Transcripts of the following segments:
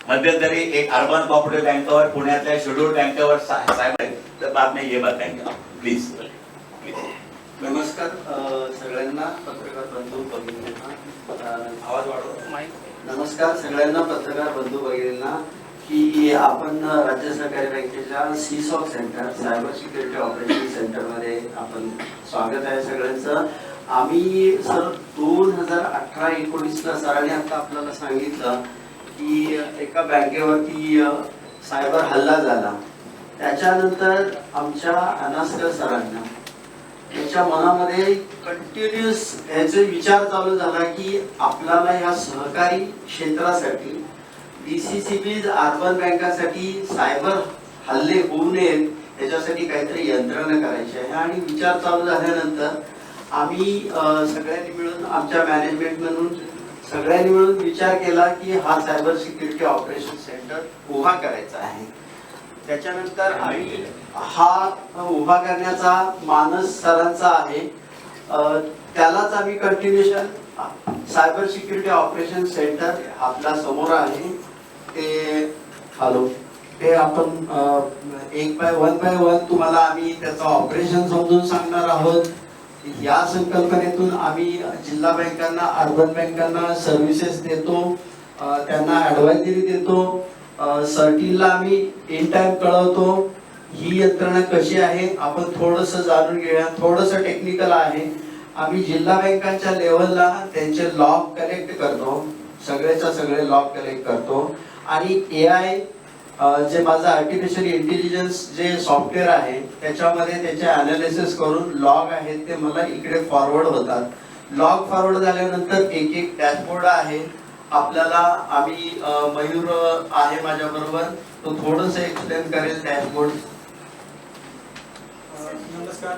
मध्यंतरी एक urban cooperative बँकेवर पुण्यातल्या शेड्यूल बँकेवर साहेब आहेत, तर बातमी ये बताएंगे प्लीज. नमस्कार सगळ्यांना पत्रकार बंधू भगिनींना. आवाज वाढव. नमस्कार सगळ्यांना पत्रकार बंधू भगिनींना की आपण राज्य सहकारी बँकेच्या CSOC centre cyber security operation centre मध्ये आपण स्वागत आहे सगळ्यांचं. आम्ही सर 2018-19 सरांनी आता आपल्याला सांगितलं की एका बँकेवरती सायबर हल्ला झाला. त्याच्यानंतर आमच्या अनास्कर सरांना त्याच्या मनामध्ये कंटिन्युअस ह्याचे विचार चालू झाला की आपल्याला या सहकारी क्षेत्रासाठी DCCBs अर्बन बँकासाठी सायबर हल्ले होऊ नयेत याच्यासाठी काहीतरी यंत्रणा करायची आहे. आणि विचार चालू झाल्यानंतर आम्ही सगळ्यांनी मिळून आमच्या मॅनेजमेंट म्हणून सगळ्यांनी मिळून विचार केला की हा सायबर सिक्युरिटी ऑपरेशन सेंटर उभा करायचा आहे. त्याच्यानंतर आम्ही हा उभा करण्याचा मानस सरांचा आहे. त्यालाच आम्ही continuation cyber security operation centre आपल्या समोर आहे. ते आपण वन बाय वन तुम्हाला आम्ही त्याचं ऑपरेशन समजून सांगणार आहोत. या संकल्पनेतून आम्ही जिल्हा बँकांना अर्बन बँकांना सर्व्हिसेस देतो, त्यांना ऍडवायझरी देतो, सर्टिनला आम्ही इन टाइम कळवतो. ही यंत्रणा कशी आहे आपण थोडस जाणून घेऊया. थोडस टेक्निकल आहे. आम्ही जिल्हा बँकांच्या लेवलला त्यांचे लॉग कलेक्ट करतो, सगळेच्या सगळे लॉग कलेक्ट करतो. आणि AI जे माझं आर्टिफिशियल इंटेलिजन्स जे सॉफ्टवेअर आहे त्याच्यामध्ये त्याचे अनालिसिस करून लॉग आहेत ते मला इकडे फॉरवर्ड होतात. लॉग फॉरवर्ड झाल्यानंतर एक एक डॅशबोर्ड आहे आपल्याला. आम्ही मयूर आहे माझ्या बरोबर, तो थोडस एक्सप्लेन करेल डॅशबोर्ड. नमस्कार.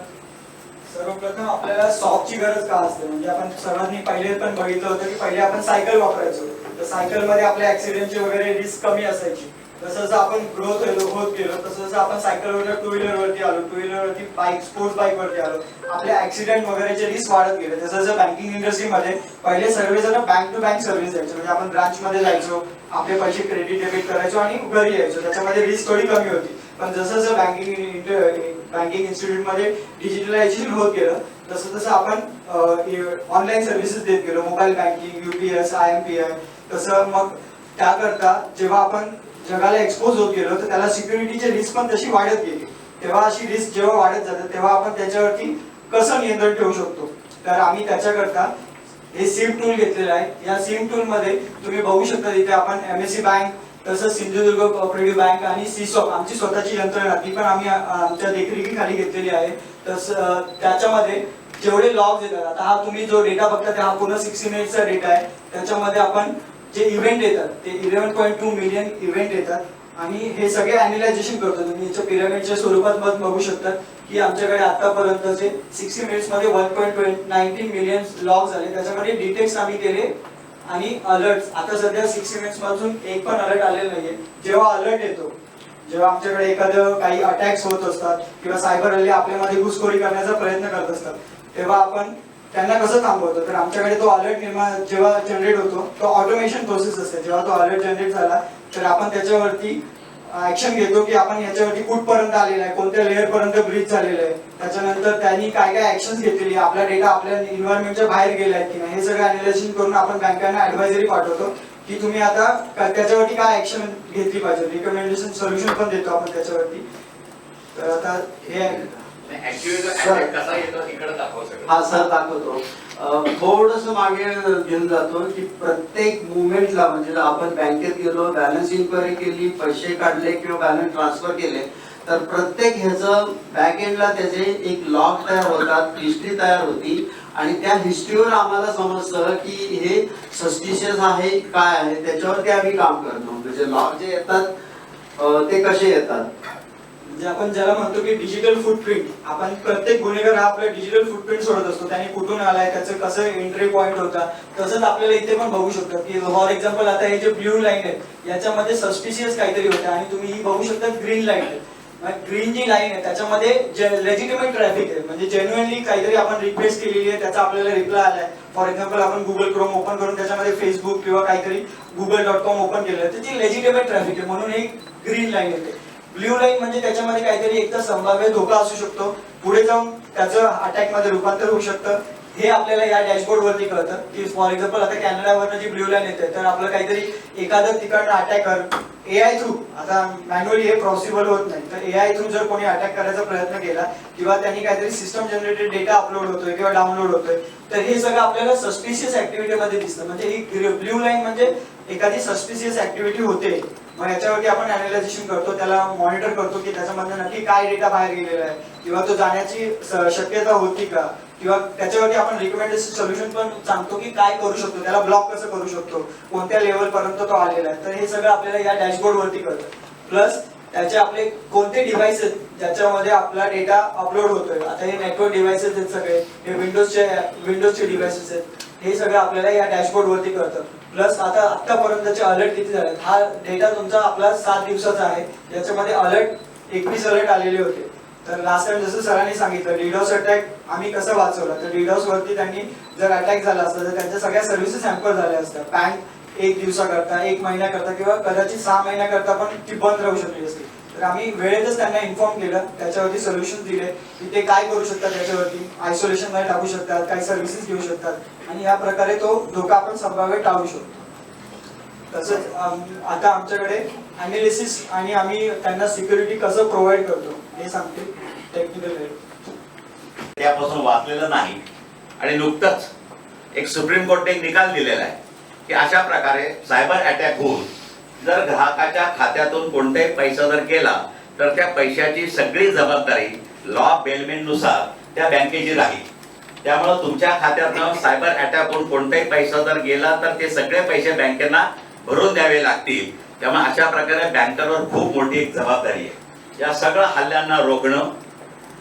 सर्वप्रथम आपल्याला सॉकची गरज का असते, म्हणजे आपण सर्वांनी पहिले पण बघितलं होतं की पहिले आपण सायकल वापरायचो, तर सायकल मध्ये आपल्या ऍक्सिडेंटची वगैरे रिस्क कमी असायची. जसं जसं आपण ग्रोथ होत गेलो तसं जसं आपण सायकलवर टू व्हीलर वरती आलो, टू व्हीलर वरती बाईक स्पोर्ट्स बाईक वरती आलो, आपले ऍक्सिडेंट वगैरेचे रिस्क वाढत गेले. तसं जसं बँकिंग इंडस्ट्रीमध्ये पहिले सर्वजण बँक टू बँक सर्व्हिस द्यायचे, म्हणजे आपण ब्रांच मध्ये जायचो, आपले पैसे क्रेडिट डेबिट करायचो आणि घरी यायचो, त्याच्यामध्ये रिस्क थोडी कमी होती. पण जसं जसं बँकिंग इन्स्टिट्यूट मध्ये डिजिटलायझेशन होत गेलं तसं तसं आपण ऑनलाईन सर्व्हिसेस देत गेलो, मोबाईल बँकिंग, UPS, IMPI. तसं मग त्याकरता जेव्हा आपण जगाला एक्सपोज होत गेलो तर त्याला सिक्युरिटीची रिस्क पण तशी वाढत गेली. तेव्हा अशी रिस्क जेव्हा वाढत जाते तेव्हा आपण त्याच्यावरती कसं नियंत्रण ठेवू शकतो, तर आम्ही त्याच्याकरता हे सिम टूल घेतलेलं आहे. या सिम टूल मध्ये तुम्ही बघू शकता इथे आपण MSC बँक, तसंच सिंधुदुर्ग कोऑपरेटिव्ह बँक आणि सीसॉक आमची स्वतःची यंत्रणा ती पण आम्ही आमच्या देखरेखीखाली घेतलेली आहे. तसं त्याच्यामध्ये जेवढे लॉग्स येतात, आता हा तुम्ही जो डेटा बघता हा पूर्ण 60 मिनिटचा डेटा आहे. त्याच्यामध्ये आपण जे इव्हेंट येतात ते 11.2 मिलियन इव्हेंट येतात आणि हे सगळे अॅनालायझेशन करतो. तुम्ही याच्या पिरामिडच्या स्वरूपात बघू शकता की आमच्याकडे आतापर्यंतचे 60 मिनिट्स मध्ये 1.19 मिलियन लॉग झाले. त्याच्यामध्ये डिटेक्ट्स आम्ही केले आणि अलर्ट आता सध्या 60 मिनिट्स पासून एक पण अलर्ट आलेला नाहीये. जेव्हा अलर्ट येतो, जेव्हा आमच्याकडे एखादं काही अटॅक्स होत असतात किंवा सायबर हल्ले आपल्यामध्ये घुसखोरी करण्याचा प्रयत्न करत असतात, तेव्हा आपण त्यांना कसं थांबवतो, तर आमच्याकडे तो अलर्ट जेव्हा जनरेट होतो तो ऑटोमेशन प्रोसेस असते. जेव्हा तो अलर्ट जनरेट झाला तर आपण त्याच्यावरती ऍक्शन घेतो की आपण याच्यावरती कुठपर्यंत आलेला आहे, कोणत्या लेअर पर्यंत ब्रीच झालेलं आहे, त्याच्यानंतर त्यांनी काय काय ऍक्शन घेतलेली, आपला डेटा आपल्या एन्व्हायरमेंटच्या बाहेर गेला आहे की नाही, हे सगळं अॅनालायझेशन करून आपण बँकांना ऍडवायझरी पाठवतो की तुम्ही आता त्याच्यावरती काय ऍक्शन घेतली पाहिजे. रिकमेंडेशन सोल्युशन पण देतो आपण त्याच्यावरती. तर आता हे हा सर दाखवतो. थोडस मागे घेऊन जातो की प्रत्येक मुवमेंटला, म्हणजे आपण बँकेत गेलो, बॅलन्स इन्क्वायरी केली, पैसे काढले किंवा बॅलन्स ट्रान्सफर केले, तर प्रत्येक ह्याचं बॅक एंडला त्याचे एक लॉग तयार होतात, हिस्ट्री तयार होती आणि त्या हिस्ट्रीवर आम्हाला समजतं की हे सस्पिशियस आहे काय आहे, त्याच्यावरती आम्ही काम करतो. म्हणजे लॉग जे येतात ते कसे येतात, म्हणजे आपण ज्याला म्हणतो की डिजिटल फुटप्रिंट, आपण प्रत्येक गुन्हेगार हा आपला डिजिटल फुटप्रिंट सोडत असतो, त्याने कुठून आलाय, त्याचं कसं एंट्री पॉईंट होता. तसंच आपल्याला इथे पण बघू शकतो की फॉर एक्झाम्पल आता हे जे ब्ल्यू लाईन आहे याच्यामध्ये सस्पिशियस काहीतरी होतं आणि तुम्ही ही बघू शकता ग्रीन लाईन आहे. ग्रीन जी लाईन आहे त्याच्यामध्ये लेजिटिमेट ट्रॅफिक आहे, म्हणजे जेन्युअनली काहीतरी आपण रिक्वेस्ट केलेली आहे, त्याचा आपल्याला रिप्लाय आलाय. फॉर एक्झाम्पल आपण गुगल क्रोम ओपन करून त्याच्यामध्ये फेसबुक किंवा काहीतरी google.com ओपन केलं तर ती लेजिटिमेट ट्रॅफिक आहे, म्हणून ही ग्रीन लाईन येते. ब्ल्यू लाईन म्हणजे त्याच्यामध्ये काहीतरी एक तर संभाव्य धोका असू शकतो, पुढे जाऊन त्याचं अटॅक मध्ये रूपांतर होऊ शकतं. हे आपल्याला या डॅशबोर्ड वरती कळतं की फॉर एक्झाम्पल आता कॅनडावरनं जी ब्ल्यू लाईन येते तर आपलं काहीतरी एखादं तिकडनं अटॅकर एआय थ्रू, आता मॅन्युअली हे पॉसिबल होत नाही, तर एआय थ्रू जर कोणी अटॅक करायचा प्रयत्न केला किंवा त्यांनी काहीतरी सिस्टम जनरेटेड डेटा अपलोड होतोय किंवा डाउनलोड होतोय तर हे सगळं आपल्याला सस्पिशियस ऍक्टिव्हिटी मध्ये दिसतं. म्हणजे ही ब्ल्यू लाईन म्हणजे एखादी सस्पिशियस ऍक्टिव्हिटी होते, मग याच्यावरती आपण अनालायझेशन करतो, त्याला मॉनिटर करतो की त्याच्यामधनं नक्की काय डेटा बाहेर गेलेला आहे किंवा तो जाण्याची शक्यता होती का, किंवा त्याच्यावरती आपण रिकमेंडेशन सोल्युशन पण सांगतो की काय करू शकतो, त्याला ब्लॉक कसं करू शकतो, कोणत्या लेवल पर्यंत तो आलेला आहे. तर हे सगळं आपल्याला या डॅशबोर्ड वरती कळतं. प्लस त्याचे आपले कोणते डिव्हाइसेस ज्याच्यामध्ये आपला डेटा अपलोड होतोय, आता हे नेटवर्क डिव्हाइसेस आहेत सगळे, हे विंडोजचे डिव्हाइसेस आहेत, हे सगळं आपल्याला या डॅशबोर्ड वरती कळतं. प्लस आता आतापर्यंतचे अलर्ट किती झाले, हा डेटा तुमचा आपला 7 दिवसाचा आहे, याच्यामध्ये अलर्ट 21 अलर्ट आलेले होते. तर लास्ट टाइम जसं सरांनी सांगितलं डीडॉस अटॅक आम्ही कसं वाचवला, तर डीडॉस वरती त्यांनी जर अटॅक झाला असता तर त्यांच्या सगळ्या सर्व्हिसेस हॅम्पर झाल्या असत्या. बँक 1 दिवसाकरता, 1 महिन्याकरता किंवा कदाचित 6 महिन्याकरता पण ती बंद राहू शकली असती. तर आम्ही वेळेतच त्यांना इन्फॉर्म केलं, त्याच्यावरती सोल्युशन दिले की ते काय करू शकतात, त्याच्यावरती आयसोलेशन मध्ये टाकू शकतात, काही सर्व्हिसेस घेऊ शकतात आणि या प्रकारे तो धोका आपण संभाव्य टाळू शकतो. तसंच आता आमच्याकडे अनालिसिस आणि आम्ही त्यांना सिक्युरिटी कसं प्रोव्हाइड करतो हे सांगते टेक्निकल हेल्प. त्यापासून वाचलेलं नाही आणि नुकतंच एक सुप्रीम कोर्टने एक निकाल दिलेला आहे की अशा प्रकारे सायबर अटॅक होऊन जर ग्राहकाच्या खात्यातून कोणताही पैसा जर गेला तर त्या पैशाची सगळी जबाबदारी लॉ बेलमेंट नुसार त्या बँकेची राहील. त्यामुळे तुमच्या खात्यातून सायबर अटॅक होऊन कोणताही पैसा जर गेला तर ते सगळे पैसे बँकेना भरून द्यावे लागतील. त्यामुळे अशा प्रकारे बँकांवर खूप मोठी एक जबाबदारी आहे. या सगळ्या हल्ल्यांना रोखणं,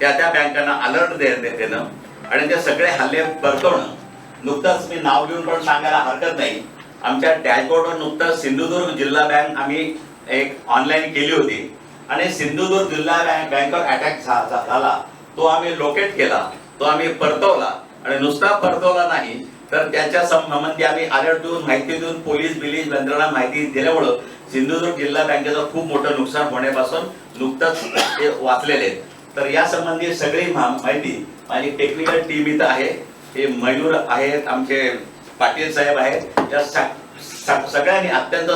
त्या बँकांना अलर्ट देणं आणि ते सगळे हल्ले परतवणं. नुकतंच मी नाव घेऊन पण सांगायला हरकत नाही, आमच्या डॅशबोर्डवर नुकतंच सिंधुदुर्ग जिल्हा बँक आम्ही एक ऑनलाईन केली होती आणि सिंधुदुर्ग जिल्हा बँकवर अटॅक झाला, तो आम्ही लोकेट केला, तो आम्ही परतवला आणि नुसता परतवला नाही तर त्याच्या संबंधी आम्ही अलर्ट देऊन माहिती देऊन पोलीस यंत्रणा माहिती दिल्यामुळं सिंधुदुर्ग जिल्हा बँकेचं खूप मोठं नुकसान होण्यापासून नुकतंच ते वाचलेले आहेत. तर या संबंधी सगळी माहिती माझी टेक्निकल टीम इथं आहे, हे मयूर आहेत, आमचे पाटील साहेब आहेत, या सगळ्यांनी अत्यंत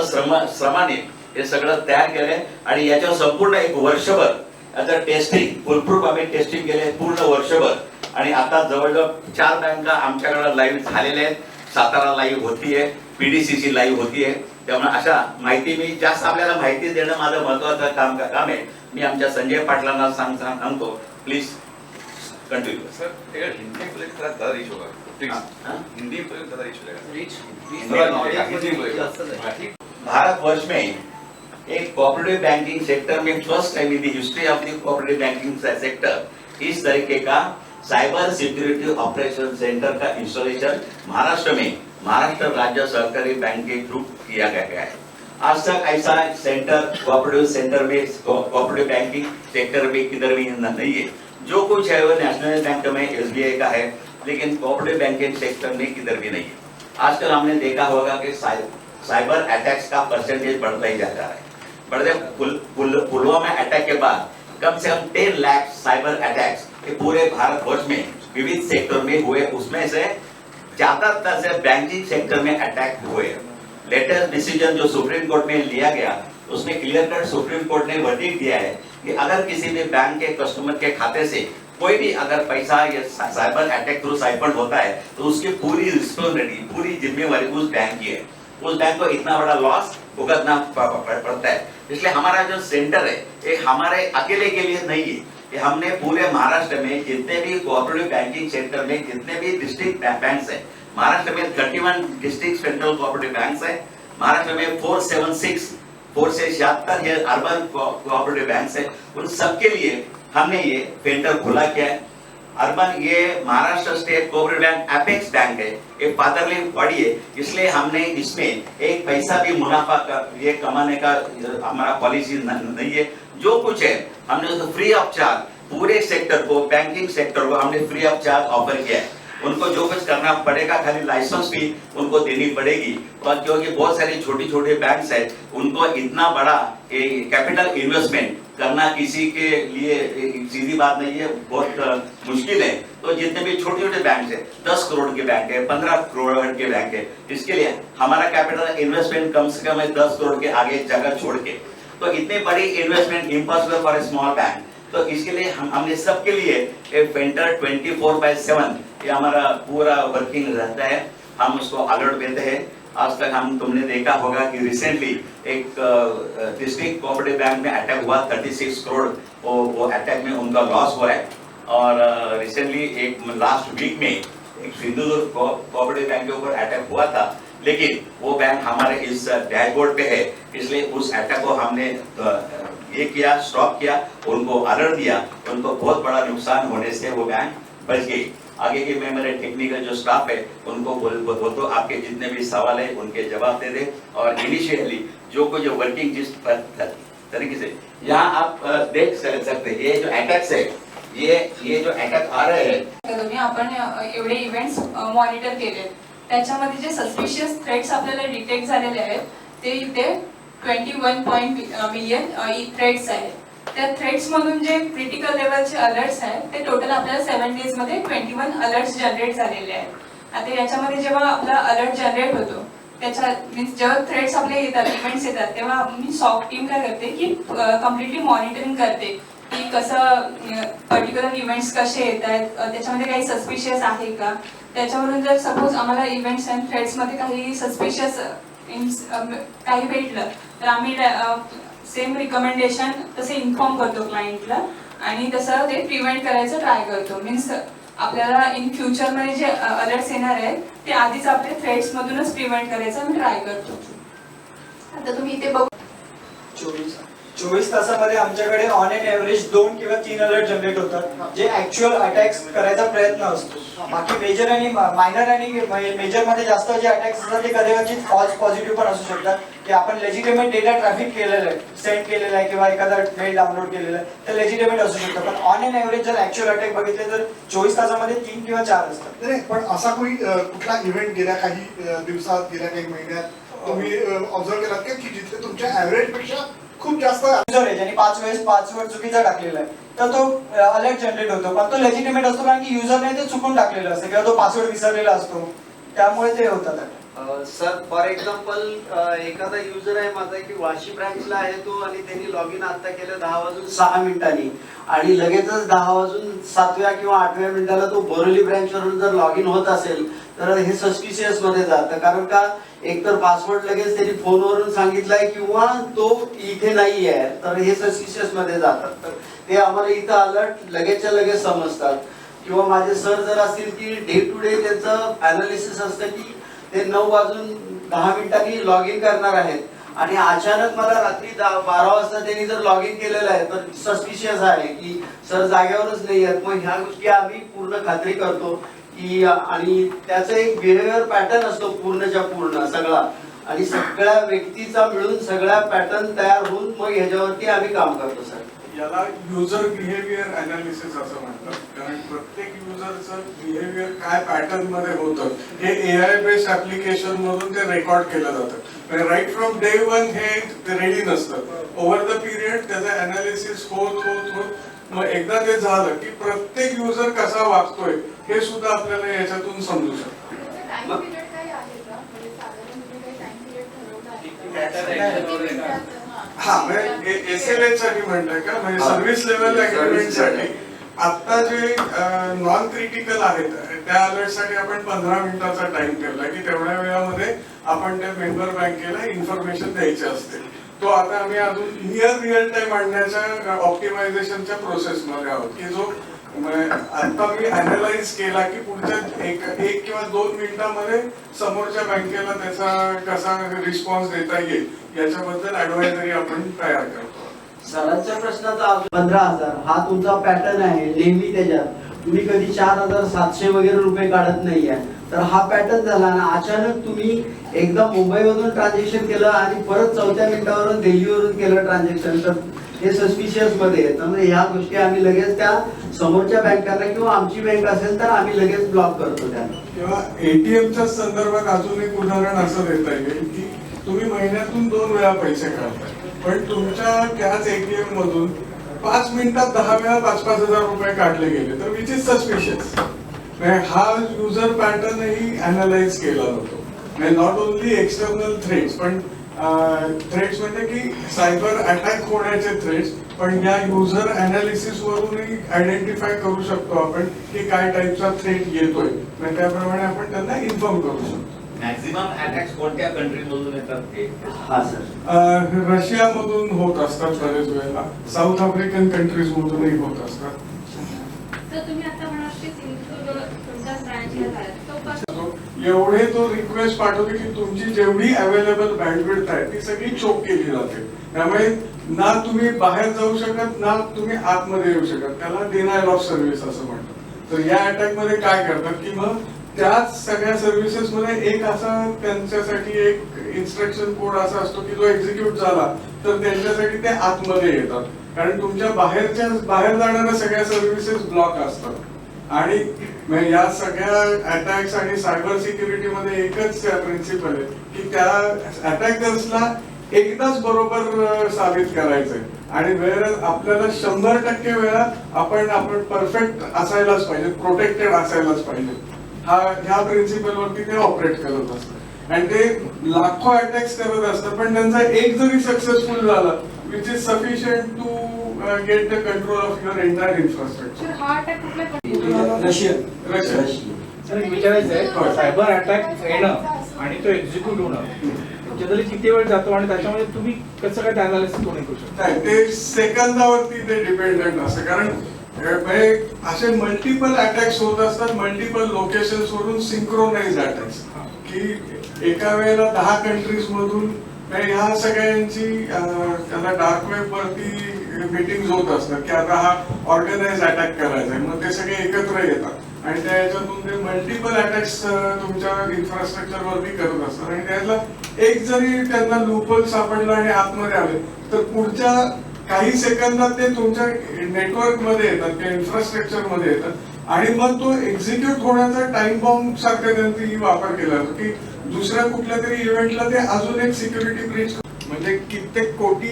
श्रमाने हे सगळं तयार केलंय आणि याच्यावर संपूर्ण एक वर्षभर याचं टेस्टिंग फुलप्रूफ आम्ही टेस्टिंग केले पूर्ण वर्षभर आणि आता जवळजवळ 4 बँका आमच्याकडे लाईव्ह झालेल्या आहेत. सातारा लाईव्ह होतीये, पीडीसीसी लाईव्ह होतीये. त्यामुळे अशा माहिती मी जास्त आपल्याला माहिती देणं माझं महत्वाचं काम आहे. मी आमच्या संजय पाटलांना सांगतो प्लीज कंटिन्यू. सर हिंदी में थोड़ा ज़्यादा रीच होगा, हिंदी में ज़्यादा रीच होगा. भारतवर्ष में एक कोऑपरेटिव बैंकिंग सेक्टर में first time in the history of the cooperative banking sector इस तरीके का साइबर सिक्योरिटी ऑपरेशन सेंटर का इंस्टॉलेशन महाराष्ट्र राज्य सहकारी बैंक के थ्रू किया गया है. आज तक ऐसा सेंटर कोऑपरेटिव सेंटर में कोऑपरेटिव बैंकिंग सेक्टर में किधर भी नहीं है. जो कुछ है वो नेशनल बैंक में एसबीआई का है, लेकिन कोऑपरेटिव बैंकिंग सेक्टर में किधर भी नहीं है. आजकल हमने देखा होगा कि साइबर अटैक्स का परसेंटेज बढ़ता ही जा रहा है. बढ़ते पुलवामा अटैक के बाद कम से कम 10 लाख साइबर अटैक्स पूरे भारतवर्ष में विविध सेक्टर में हुए. उसमें से ज्यादातर से बैंकिंग सेक्टर में अटैक हुए. लेटेस्ट डिसीजन जो सुप्रीम कोर्ट में लिया गया उसमें क्लियर कट सुप्रीम कोर्ट ने वर्डिक्ट दिया है कि अगर किसी भी बैंक के कस्टमर के खाते से कोई भी अगर पैसा या साइबर अटैक थ्रू साइफर होता है तो उसकी पूरी रिस्पॉन्सिबिलिटी, पूरी जिम्मेवारी उस बैंक की है. उस बैंक को इतना बड़ा लॉस भुगतना पड़ता है. इसलिए हमारा जो सेंटर है ये हमारे अकेले के लिए नहीं है. ये हमने पूरे महाराष्ट्र में जितने भी कोऑपरेटिव बैंकिंग सेक्टर में जितने भी डिस्ट्रिक्ट बैंक्स हैं, महाराष्ट्र में 31 डिस्ट्रिक्ट सेंट्रल कोऑपरेटिव बैंक्स हैं. महाराष्ट्र में 476 ये अर्बन कोऑपरेटिव बैंक्स हैं. उन सबके लिए हमने ये सेंटर खुला किया है. अर्बन ये Maharashtra state cooperative bank apex bank है, एक फादरली बॉडी है, इसलिए हमने इसमें एक पैसा भी मुनाफा का ये कमाने का हमारा पॉलिसी नहीं है। जो कुछ है हमने उसको फ्री ऑफ चार्ज पूरे सेक्टर को, बैंकिंग सेक्टर को हमने फ्री ऑफ चार्ज ऑफर किया है। उनको जो कुछ करना पड़ेगा खाली लाइसेंस फी उनको देनी पड़ेगी, पर क्योंकि बहुत सारे छोटे छोटे बैंक्स है उनको इतना बड़ा कैपिटल इन्वेस्टमेंट करना किसी के लिए सीधी बात नहीं है, बहुत मुश्किल है। तो जितने भी छोटे छोटे बैंक है, 10 करोड़ के बैंक है, 15 करोड़ के बैंक है, इसके लिए हमारा कैपिटल इन्वेस्टमेंट कम से कम है 10 करोड़ के आगे जगह छोड़ के। तो इतनी बड़ी investment impossible for a small bank. तो इसके लिए हमने सबके लिए एक वेंडर 24/7 ये हमारा पूरा वर्किंग रहता है। हम उसको अलर्ट देते हैं। आज तक तुमने देखा होगा कि रिसेंटली एक डिस्ट्रिक्ट कोऑपरेटिव बैंक में अटैक हुआ, 36 करोड़ वो अटैक में उनका लॉस हुआ है। और रिसेंटली एक लास्ट वीक में एक सिंधुदुर्ग कोऑपरेटिव बैंक के ऊपर अटैक हुआ था, लेकिन वो बैंक हमारे इस डैशबोर्ड पे है, इसलिए उस अटैक को हमने ये किया, स्टॉप किया, उनको अलर्ट दिया, उनको बहुत बड़ा नुकसान होने से वो बैंक बच गई। आगे के मेरे टेक्निकल जो स्टाफ है उनको बोल तो आपके जितने भी सवाल है उनके जवाब दे दे। और इनिशियली जो कुछ वर्किंग जिस तरीके से यहाँ आप देख सकते हैं, ये जो अटैक्स है, ये जो अटैक आ रहे हैं, तुम्ही आपण एवढे इव्हेंट्स मॉनिटर केले, त्याच्यामध्ये जे सस्पिशियस थ्रेट्स आपल्याला डिटेक्ट झालेले आहेत ते इथे 21 मिलियन थ्रेट्स आहेत। त्या थ्रेट्स मधून जे क्रिटिकल लेवलचे अलर्ट्स आहेत ते टोटल आपल्याला 7 डेज मध्ये 21 अलर्ट्स जनरेट झालेले आहेत। आता याच्यामध्ये जेव्हा आपला अलर्ट जनरेट होतो त्याच्या मीन्स जेव्हा थ्रेट्स आपले येतात, इव्हेंट्स येतात, तेव्हा मी सॉक टीम काय करते की कम्प्लिटली मॉनिटरिंग करते की कसं पर्टिक्युलर इव्हेंट्स कसे येत आहेत, त्याच्यामध्ये काही सस्पिशियस आहे का। त्याच्यावरून जर सपोज आम्हाला इव्हेंट्स अँड थ्रेट्स मध्ये काही सस्पिशियस काही भेटलं तर आम्ही सेम रिकमेंडेशन तसे इन्फॉर्म करतो क्लायंटला आणि तसं ते प्रिव्हेंट करायचं ट्राय करतो। मीन्स आपल्याला इन फ्युचर मध्ये जे अलर्ट्स येणार आहेत ते आधीच आपल्या थ्रेट्स मधूनच प्रिव्हेंट करायचं आम्ही ट्राय करतो। आता तुम्ही इथे बघू 24 तासामध्ये आमच्याकडे ऑन एन एव्हरेज 2 किंवा 3 अलर्ट जनरेट होतात जे ऍक्च्युअल अटॅक्स करायचा प्रयत्न असतो। बाकी मेजर आणि मायनर आणि मेजर मध्ये जास्त जे अटॅक्स असतात ते कधी फॉल्स पॉझिटिव्ह पण असू शकतात की आपण लेजिटिमेट डेटा ट्रॅफिक केलेला आहे, सेंड केलेला आहे किंवा एखादा मेल डाउनलोड केलेला आहे, तर लेजिटिमेट असू शकतं। पण ऑन एन एव्हरेज जर ऍक्च्युअल अटॅक बघितले तर 24 तासामध्ये 3 किंवा 4 असतात। नाही, पण असा कोणी कुठला इव्हेंट गेल्या काही दिवसात, गेल्या काही महिन्यात तुम्ही ऑब्झर्व केलात का की जिथे तुमच्या ऍव्हरेज पेक्षा खूप जास्त युजर आहे ज्यांनी 5 वेळेस 5 वर्ड चुकीचा टाकलेला आहे तर तो अलर्ट जनरेट होतो, पण तो लेजिटिमेट असतो कारण की युजरने ते चुकून टाकलेलं असतं किंवा तो पासवर्ड विसरलेला असतो, त्यामुळे ते होतात। सर फॉर एक्झाम्पल एखादा युजर आहे माझा की वाशी ब्रांचला आहे तो आणि त्यांनी लॉग इन आता केलं 10:06 आणि लगेचच 10:07 किंवा 8व्या मिनिटाला तो बोरिवली ब्रांच वरून जर लॉग इन होत असेल तर हे सस्पिशियस मध्ये जातं। कारण का एकतर पासवर्ड लगेच त्यांनी फोनवरून सांगितलाय किंवा तो इथे नाही आहे, तर हे सस्पिशियस मध्ये जातात। तर ते आम्हाला इथं अलर्ट लगेचच्या लगेच समजतात। किंवा माझे सर जर असतील की डे टू डे त्यांचं अनालिसिस असतं की ते 9:10 लॉग इन करणार आहेत आणि अचानक मला रात्री 12 वाजता त्यांनी जर लॉग इन केलेलं आहे तर सस्पिशियस आहे की सर जागेवरच नाही आहेत। मग ह्या गोष्टी आम्ही पूर्ण खात्री करतो की आणि त्याचा एक बिहेवियर पॅटर्न असतो पूर्णच्या पूर्ण सगळा आणि सगळ्या व्यक्तीचा मिळून सगळ्या पॅटर्न तयार होऊन मग ह्याच्यावरती आम्ही काम करतो सर। याला युजर बिहेवियर अनालिसिस असं म्हणतात, कारण प्रत्येक युजरचं बिहेवियर काय पॅटर्न मध्ये होतं हे AI बेस्ड ऍप्लिकेशन मधून ते रेकॉर्ड केलं जातं। राईट फ्रॉम डे 1 हे रेडी नसतं, ओव्हर द पिरियड त्याचं अनालिसिस होत मग एकदा ते झालं की प्रत्येक युजर कसा वागतोय हे सुद्धा आपल्याला याच्यातून समजू शकतं। हा म्हणजे SLA साठी म्हणताय का, म्हणजे सर्व्हिस लेवल अग्रीमेंट साठी आता जे नॉन क्रिटिकल आहेत त्या अलर्ट साठी आपण 15 मिनिटाचा टाइम ठेवला की तेवढ्या वेळामध्ये आपण त्या मेंबर बँकेला इन्फॉर्मेशन द्यायची असते। तो आता आम्ही अजून नियर रिअल टाइम आणण्याच्या ऑप्टिमायझेशनच्या प्रोसेस मध्ये आहोत की जो आता मी अनालाइज केला की पुढच्या एक किंवा 2 मिनिटांमध्ये समोरच्या बँकेला त्याचा कसा रिस्पॉन्स देता येईल याच्याबद्दल ऍडवायझरी आपण तयार करतो। सरांच्या प्रश्नाचा 15,000 हा तुमचा पॅटर्न आहे नेहमी त्याच्यात, तुम्ही कधी 4,700 वगैरे रुपये काढत नाहीये. तर हा पॅटर्न झाला ना, अचानक तुम्ही एकदा मुंबईमधून ट्रान्झॅक्शन केलं आणि परत 4थ्या मिनिटावरून दिल्लीवरून केलं ट्रान्झॅक्शन, तर हे सस्पिशियस मध्ये आहे. त्यामुळे ह्या गोष्टी आम्ही लगेच त्या समोरच्या बँकांना किंवा आमची बँक असेल तर आम्ही लगेच ब्लॉक करतो त्यांना. किंवा एटीएमच्या संदर्भात अजून एक उदाहरण असं देता येईल की तुम्ही महिन्यातून 2 वेळा पैसे काढताय, पण तुमच्या त्याच एटीएम मधून 5 मिनिटात 10 वेळा 5-5 हजार रुपये काढले गेले, तर विच इज सस्पिशियस. हा युजर पॅटर्नही अनालाइज केला जातो. नॉट ओनली एक्सटर्नल थ्रेट्स, पण थ्रेट्स म्हणजे की सायबर अटॅक होण्याचे थ्रेट्स, पण या युजर अनालिसिस वरूनही आयडेंटिफाय करू शकतो आपण की काय टाईपचा थ्रेट येतोय, म्हणजे त्याप्रमाणे आपण त्यांना इन्फॉर्म करू शकतो. मॅक्झिमम अटॅक्स कोणत्या कंट्रीमधून येतात ते? हा सर. रशियामधून होत असतात बरेच वेळेला, साऊथ आफ्रिकन कंट्रीज मधूनही होत असतात. तर तुम्ही आता म्हणाल की सिंधुदुर्ग तुमच्याच ब्रँचला झाला तो कसं एवढे तो रिक्वेस्ट पाठवते की तुमची जेवढी अवेलेबल बँडविड्थ आहे ती सगळी चोक केली जाते. त्यामुळे ना तुम्ही बाहेर जाऊ शकत ना तुम्ही आतमध्ये येऊ शकत. त्याला डिनायल ऑफ सर्व्हिस असं म्हणतात. तर या अटॅक मध्ये काय करतात की मग त्याच सगळ्या सर्व्हिसेस मध्ये एक असा त्यांच्यासाठी एक इन्स्ट्रक्शन कोड असा असतो की जो एक्झिक्यूट झाला तर त्यांच्यासाठी ते आतमध्ये येतात, कारण तुमच्या बाहेर जाणाऱ्या सगळ्या सर्व्हिसेस ब्लॉक असतात. आणि या सगळ्या अटॅक्स आणि सायबर सिक्युरिटी मध्ये एकच प्रिन्सिपल आहे की त्या अटॅकर्सला एकदाच बरोबर साबित करायचंय आणि वेळेस आपल्याला 100% वेळा आपण परफेक्ट असायलाच पाहिजे, प्रोटेक्टेड असायलाच पाहिजे. ह्या प्रिन्सिपल वरती ते ऑपरेट करत असतात आणि ते लाखो अटॅक्स करत असतात, पण त्यांचा एक जरी सक्सेसफुल झाला which is sufficient to get the control of your entire infrastructure. हा अटॅक कुठल्या रशियन. रशिया. सर एक विचारायचं आहे, सायबर अटॅक येणं आणि तो एक्झिक्यूट होणं जनरली किती वेळ जातो आणि त्याच्यामध्ये तुम्ही कसं काय त्या अनालिसिस कोणी करू शकता? नाही, ते सेकंदावरती ते डिपेंडंट असतं, कारण असे मल्टिपल अटॅक्स होत असतात मल्टिपल लोकेशन्स वरून, सिंक्रोनाइज अटॅक्स की एका वेळेला 10 कंट्रीज मधून ह्या सगळ्यांची त्याला डार्क वेब वरती मीटिंग होत असतात की आता हा ऑर्गनाइज अटॅक करायचा आहे. मग ते सगळे एकत्र येतात आणि त्याच्यातून ते मल्टिपल अटॅक्स तुमच्या इन्फ्रास्ट्रक्चर वरती करत असतात आणि त्याला एक जरी त्यांना लूपहोल सापडला आणि आतमध्ये आले तर पुढच्या काही सेकंदात ते तुमच्या नेटवर्क मध्ये येतात किंवा इन्फ्रास्ट्रक्चर मध्ये येतात आणि मग तो एक्झिक्यूट होण्याचा टाइम बॉम्ब सारखा त्यांचा वापर केला जातो की दुसऱ्या कुठल्या तरी इव्हेंटला ते अजून एक सिक्युरिटी ब्रीच, म्हणजे कित्येक कोटी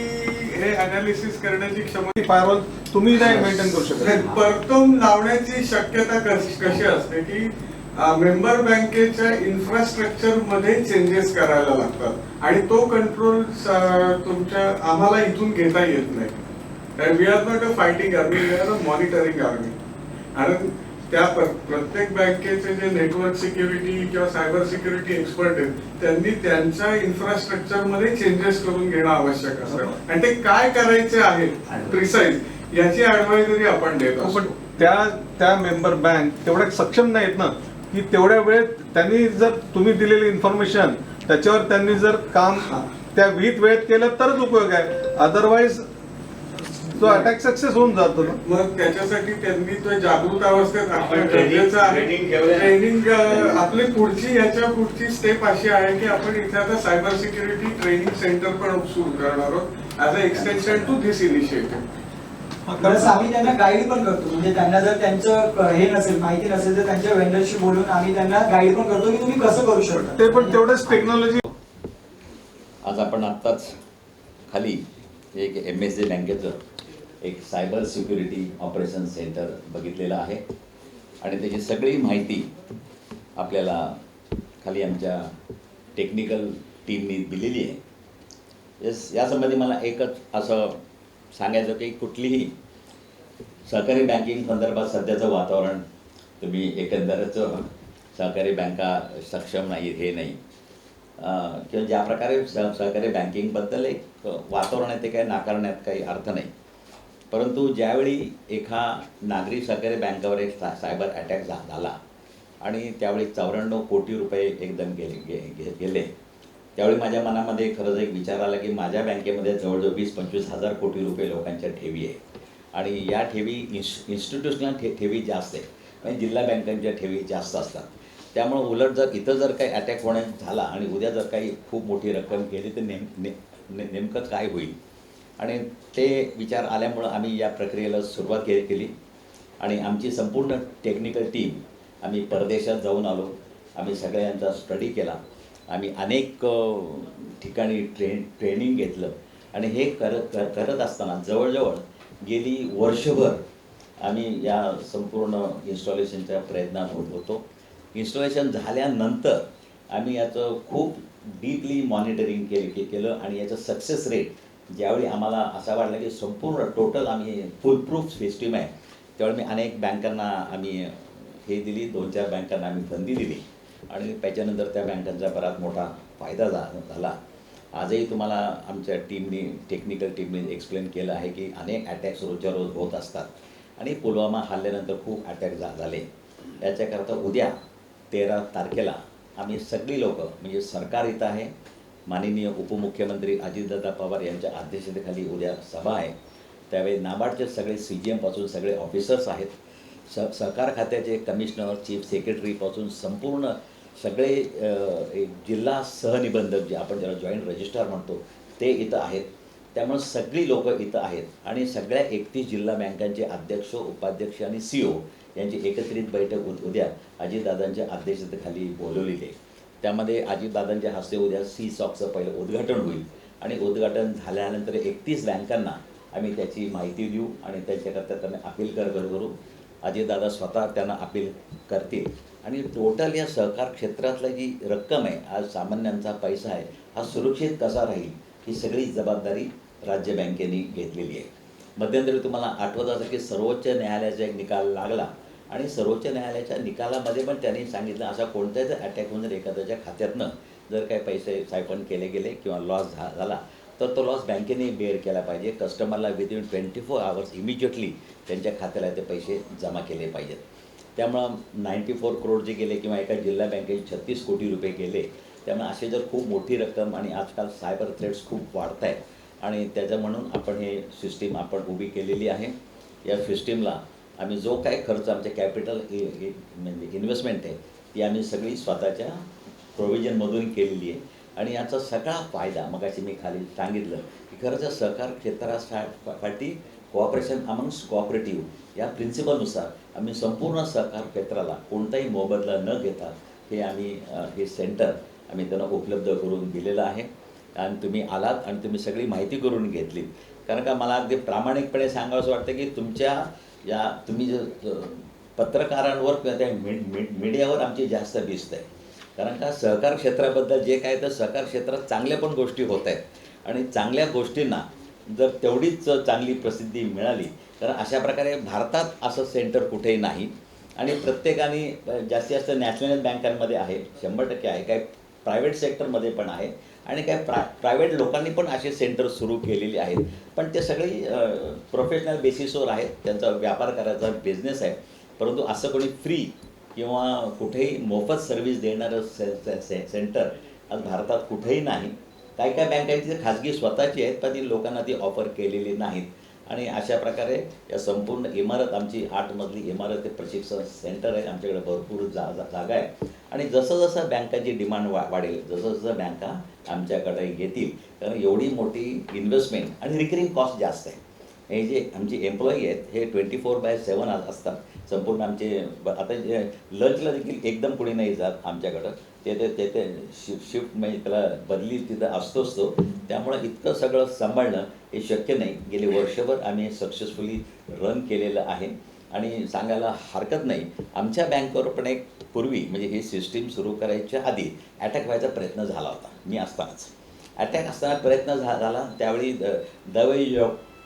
हे अनालिसिस करण्याची क्षमता फायरवॉल तुम्ही नाही मेंटेन करू शकत. परतून लावण्याची शक्यता कशी असते की मेंबर बँकेच्या इन्फ्रास्ट्रक्चर मध्ये चेंजेस करायला लागतात आणि तो कंट्रोल तुमच्या आम्हाला इथून घेता येत नाही. We are not a fighting army, we are a monitoring army. आणि त्या प्रत्येक बँकेचे जे नेटवर्क सिक्युरिटी किंवा सायबर सिक्युरिटी एक्सपर्ट आहेत त्यांनी त्यांच्या इन्फ्रास्ट्रक्चर मध्ये चेंजेस करून घेणं आवश्यक असतं आणि ते काय करायचे आहे प्रिसाइज याची ऍडवायझरी आपण देत असतो. पण त्या मेंबर बँक तेवढ्या सक्षम नाहीत ना की तेवढ्या वेळेत त्यांनी जर तुम्ही दिलेली इन्फॉर्मेशन त्याच्यावर त्यांनी जर काम त्या विहित वेळेत केलं तरच उपयोग आहे, अदरवाईज तो अटॅक सक्सेस होऊन जातो. मग त्याच्यासाठी त्यांनी तो जागृत अवस्थेत असणं गरजेचं आहे. ट्रेनिंग आपली याच्या पुढची स्टेप अशी आहे की आपण इथे आता सायबर सिक्युरिटी ट्रेनिंग सेंटर पण सुरू करणार आहोत as a extension to this initiative. Plus आम्ही त्यांना गाईड पण करतो, म्हणजे त्यांना जर त्यांचं हे नसेल, माहिती नसेल तर त्यांच्या वेंडरशी बोलून आम्ही त्यांना गाईड पण करतो की तुम्ही कसं करू शकता. ते पण तेवढंच टेक्नॉलॉजी. आज आपण आत्ताच खाली एक MSJ बँकेचं एक सायबर सिक्युरिटी ऑपरेशन सेंटर बघितलेलं आहे आणि त्याची सगळी माहिती आपल्याला खाली आमच्या टेक्निकल टीमनी दिलेली आहे. यासंबंधी मला एकच असं सांगायचं की कुठलीही सहकारी बँकिंग संदर्भात सध्याचं वातावरण तुम्ही एकंदरच सहकारी बँका सक्षम नाही हे नाही किंवा ज्या प्रकारे सहकारी बँकिंगबद्दल एक वातावरण आहे ते काही नाकारण्यात काही अर्थ नाही. परंतु ज्यावेळी एका नागरी सहकारी बँकावर एक सायबर अटॅक झाला आणि त्यावेळी 94 कोटी रुपये एकदम गेले त्यावेळी माझ्या मनामध्ये खरंच एक विचार आला की माझ्या बँकेमध्ये जवळजवळ 20-25 हजार कोटी रुपये लोकांच्या ठेवी आहे आणि या ठेवी इन्स्टिट्यूशनल ठेवी जास्त आहे. म्हणजे जिल्हा बँकांच्या ठेवी जास्त असतात. त्यामुळं उलट जर इथं जर काही अटॅक होण्यात झाला आणि उद्या जर काही खूप मोठी रक्कम केली तर नेमकं काय होईल, आणि ते विचार आल्यामुळं आम्ही या प्रक्रियेला सुरुवात केली. आणि आमची संपूर्ण टेक्निकल टीम आम्ही परदेशात जाऊन आलो. आम्ही सगळ्यांचा स्टडी केला. आम्ही अनेक ठिकाणी ट्रेनिंग घेतलं. आणि हे करत असताना जवळजवळ गेली वर्षभर आम्ही या संपूर्ण इन्स्टॉलेशनच्या प्रयत्नात होतो. इन्स्टॉलेशन झाल्यानंतर आम्ही याचं खूप डीपली मॉनिटरिंग केलं आणि याचं सक्सेस रेट ज्यावेळी आम्हाला असा वाटलं की संपूर्ण टोटल आम्ही फुलप्रूफ सिस्टीम आहे, त्यावेळी मी अनेक बँकांना आम्ही हे दिली, 2-4 बँकांना आम्ही संधी दिली आणि त्याच्यानंतर त्या बँकांचा बराच मोठा फायदा झाला. आजही तुम्हाला आमच्या टेक्निकल टीमने एक्सप्लेन केलं आहे की अनेक अटॅक्स रोजच्या रोज होत असतात आणि पुलवामा हल्ल्यानंतर खूप अटॅक झाले. याच्याकरता उद्या 13 तारखेला आम्ही सगळी लोक म्हणजे सरकार इथं आहे, माननीय उपमुख्यमंत्री अजितदादा पवार यांच्या अध्यक्षतेखाली उद्या सभा आहे. त्यावेळी नाबार्डचे सगळे CGM सगळे ऑफिसर्स आहेत, सहकार खात्याचे कमिशनर, चीफ सेक्रेटरीपासून संपूर्ण सगळे एक जिल्हा सहनिबंधक जे आपण ज्याला जॉईंट रजिस्ट्रार म्हणतो ते इथं आहेत. त्यामुळे सगळी लोक इथं आहेत आणि सगळ्या 31 जिल्हा बँकांचे अध्यक्ष, उपाध्यक्ष आणि CEO यांची एकत्रित बैठक उद्या अजितदादांच्या अध्यक्षतेखाली बोलवलेली आहे. त्यामध्ये अजितदादांच्या हस्ते उद्या CSOCचं पहिलं उद्घाटन होईल आणि उद्घाटन झाल्यानंतर 31 बँकांना आम्ही त्याची माहिती देऊ आणि त्यांच्याकरता त्यांना अपील करू. अजितदादा स्वतः त्यांना अपील करतील आणि टोटल या सहकार क्षेत्रातला जी रक्कम आहे, आज सामान्यांचा पैसा आहे, हा सुरक्षित कसा राहील ही सगळी जबाबदारी राज्य बँकेने घेतलेली आहे. मध्यंतरी तुम्हाला आठवत असेल की सर्वोच्च न्यायालयाचा एक निकाल लागला आणि सर्वोच्च न्यायालयाच्या निकालामध्ये पण त्यांनी सांगितलं असा कोणत्याच अटॅक होऊन जर एखाद्याच्या खात्यातनं जर काही पैसे सायपन केले गेले किंवा लॉस झाला तर तो लॉस बँकेने बेअर केला पाहिजे. कस्टमरला विदिन 24 आवर्स इमिजिएटली त्यांच्या खात्याला ते पैसे जमा केले पाहिजेत. त्यामुळं 94 करोड जे गेले किंवा एका जिल्हा बँकेचे 36 कोटी रुपये गेले. त्यामुळे असे जर खूप मोठी रक्कम आणि आजकाल सायबर थ्रेट्स खूप वाढत आहेत आणि त्याचं म्हणून आपण हे सिस्टीम आपण उभी केलेली आहे. या सिस्टीमला आम्ही जो काय खर्च आमच्या कॅपिटल म्हणजे इन्व्हेस्टमेंट आहे ती आम्ही सगळी स्वतःच्या प्रोव्हिजनमधून केलेली आहे आणि याचा सगळा फायदा मगाशी मी खाली सांगितलं की खरंच सहकार क्षेत्रासाठी कोऑपरेशन अमंग्स कोऑपरेटिव्ह या प्रिन्सिपलनुसार आम्ही संपूर्ण सहकार क्षेत्राला कोणताही मोबदला न घेता हे सेंटर आम्ही त्यांना उपलब्ध करून दिलेलं आहे. आणि तुम्ही आलात आणि तुम्ही सगळी माहिती करून घेतलीत. कारण का मला अगदी प्रामाणिकपणे सांगावं असं वाटतं की तुम्ही पत्रकारांवर किंवा त्या मीडियावर आमची जास्त भिस्त आहे. कारण का सहकार क्षेत्राबद्दल जे काय तर सहकार क्षेत्रात चांगल्या पण गोष्टी होत आहेत आणि चांगल्या गोष्टींना जर तेवढीच चांगली प्रसिद्धी मिळाली तर अशा प्रकारे भारतात असं सेंटर कुठेही नाही. आणि प्रत्येकाने जास्तीत जास्त नॅशनल बँकांमध्ये आहे, 100% आहे, काही प्रायव्हेट सेक्टरमध्ये पण आहे आणि काही प्रायव्हेट लोकांनी पण असे सेंटर सुरू केलेले आहेत. पण ते सगळी प्रोफेशनल बेसिसवर आहेत, त्यांचा व्यापार करायचा बिझनेस आहे. परंतु असं कोणी फ्री किंवा कुठेही मोफत सर्व्हिस देणारं सेंटर आज भारतात कुठेही नाही. काही काही बँकांची खाजगी स्वतःची आहेत पण ती लोकांना ती ऑफर केलेली नाहीत. आणि अशा प्रकारे या संपूर्ण इमारत आमची 8 मजली इमारत ते प्रशिक्षण सेंटर आहे. आमच्याकडे भरपूर जागा आहे आणि जसं जसं बँकाची डिमांड वाढेल, जसं जसं बँका आमच्याकडे येतील, कारण एवढी मोठी इन्व्हेस्टमेंट आणि रिकरिंग कॉस्ट जास्त आहे. हे जे आमचे एम्प्लॉई आहेत हे 24/7 असतात. संपूर्ण आमचे आता जे लंचला देखील एकदम कुणी नाही जात आमच्याकडं, ते शिफ्ट म्हणजे त्याला बदली तिथं असतोच तो. त्यामुळं इतकं सगळं सांभाळणं हे शक्य नाही. गेले वर्षभर आम्ही सक्सेसफुली रन केलेलं आहे आणि सांगायला हरकत नाही आमच्या बँकेवर पण एक पूर्वी म्हणजे ही सिस्टीम सुरू करायच्या आधी अटॅक व्हायचा प्रयत्न झाला होता. मी असतानाच अटॅक असताना प्रयत्न झाला त्यावेळी दवाई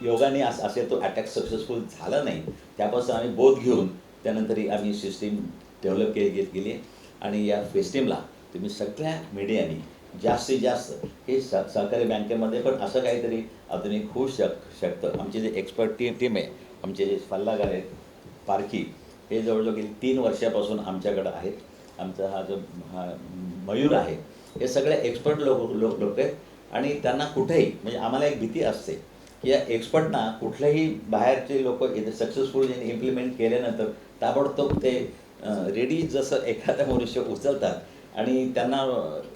योगाने असे तो अटॅक सक्सेसफुल झाला नाही. त्यापासून आम्ही बोध घेऊन त्यानंतर आम्ही सिस्टीम डेव्हलप केली आणि या सिस्टीमला तुम्ही सगळ्या मीडियाने जास्तीत जास्त हे सहकारी बँकेमध्ये पण असं काहीतरी आधुनिक होऊ शकतं. आमचे जे एक्सपर्ट टीम आहे, आमचे जे सल्लागार आहेत पारखी, हे जवळजवळ गेली 3 वर्षापासून आमच्याकडं आहेत. आमचा हा जो मयूर आहे हे सगळे एक्सपर्ट लोक आहेत आणि त्यांना कुठेही म्हणजे आम्हाला एक भीती असते या एक्सपर्टना कुठल्याही बाहेरचे लोक इथे सक्सेसफुल इम्प्लिमेंट केल्यानंतर ताबडतोब ते रेडी जसं एखादा मनुष्य उचलतात आणि त्यांना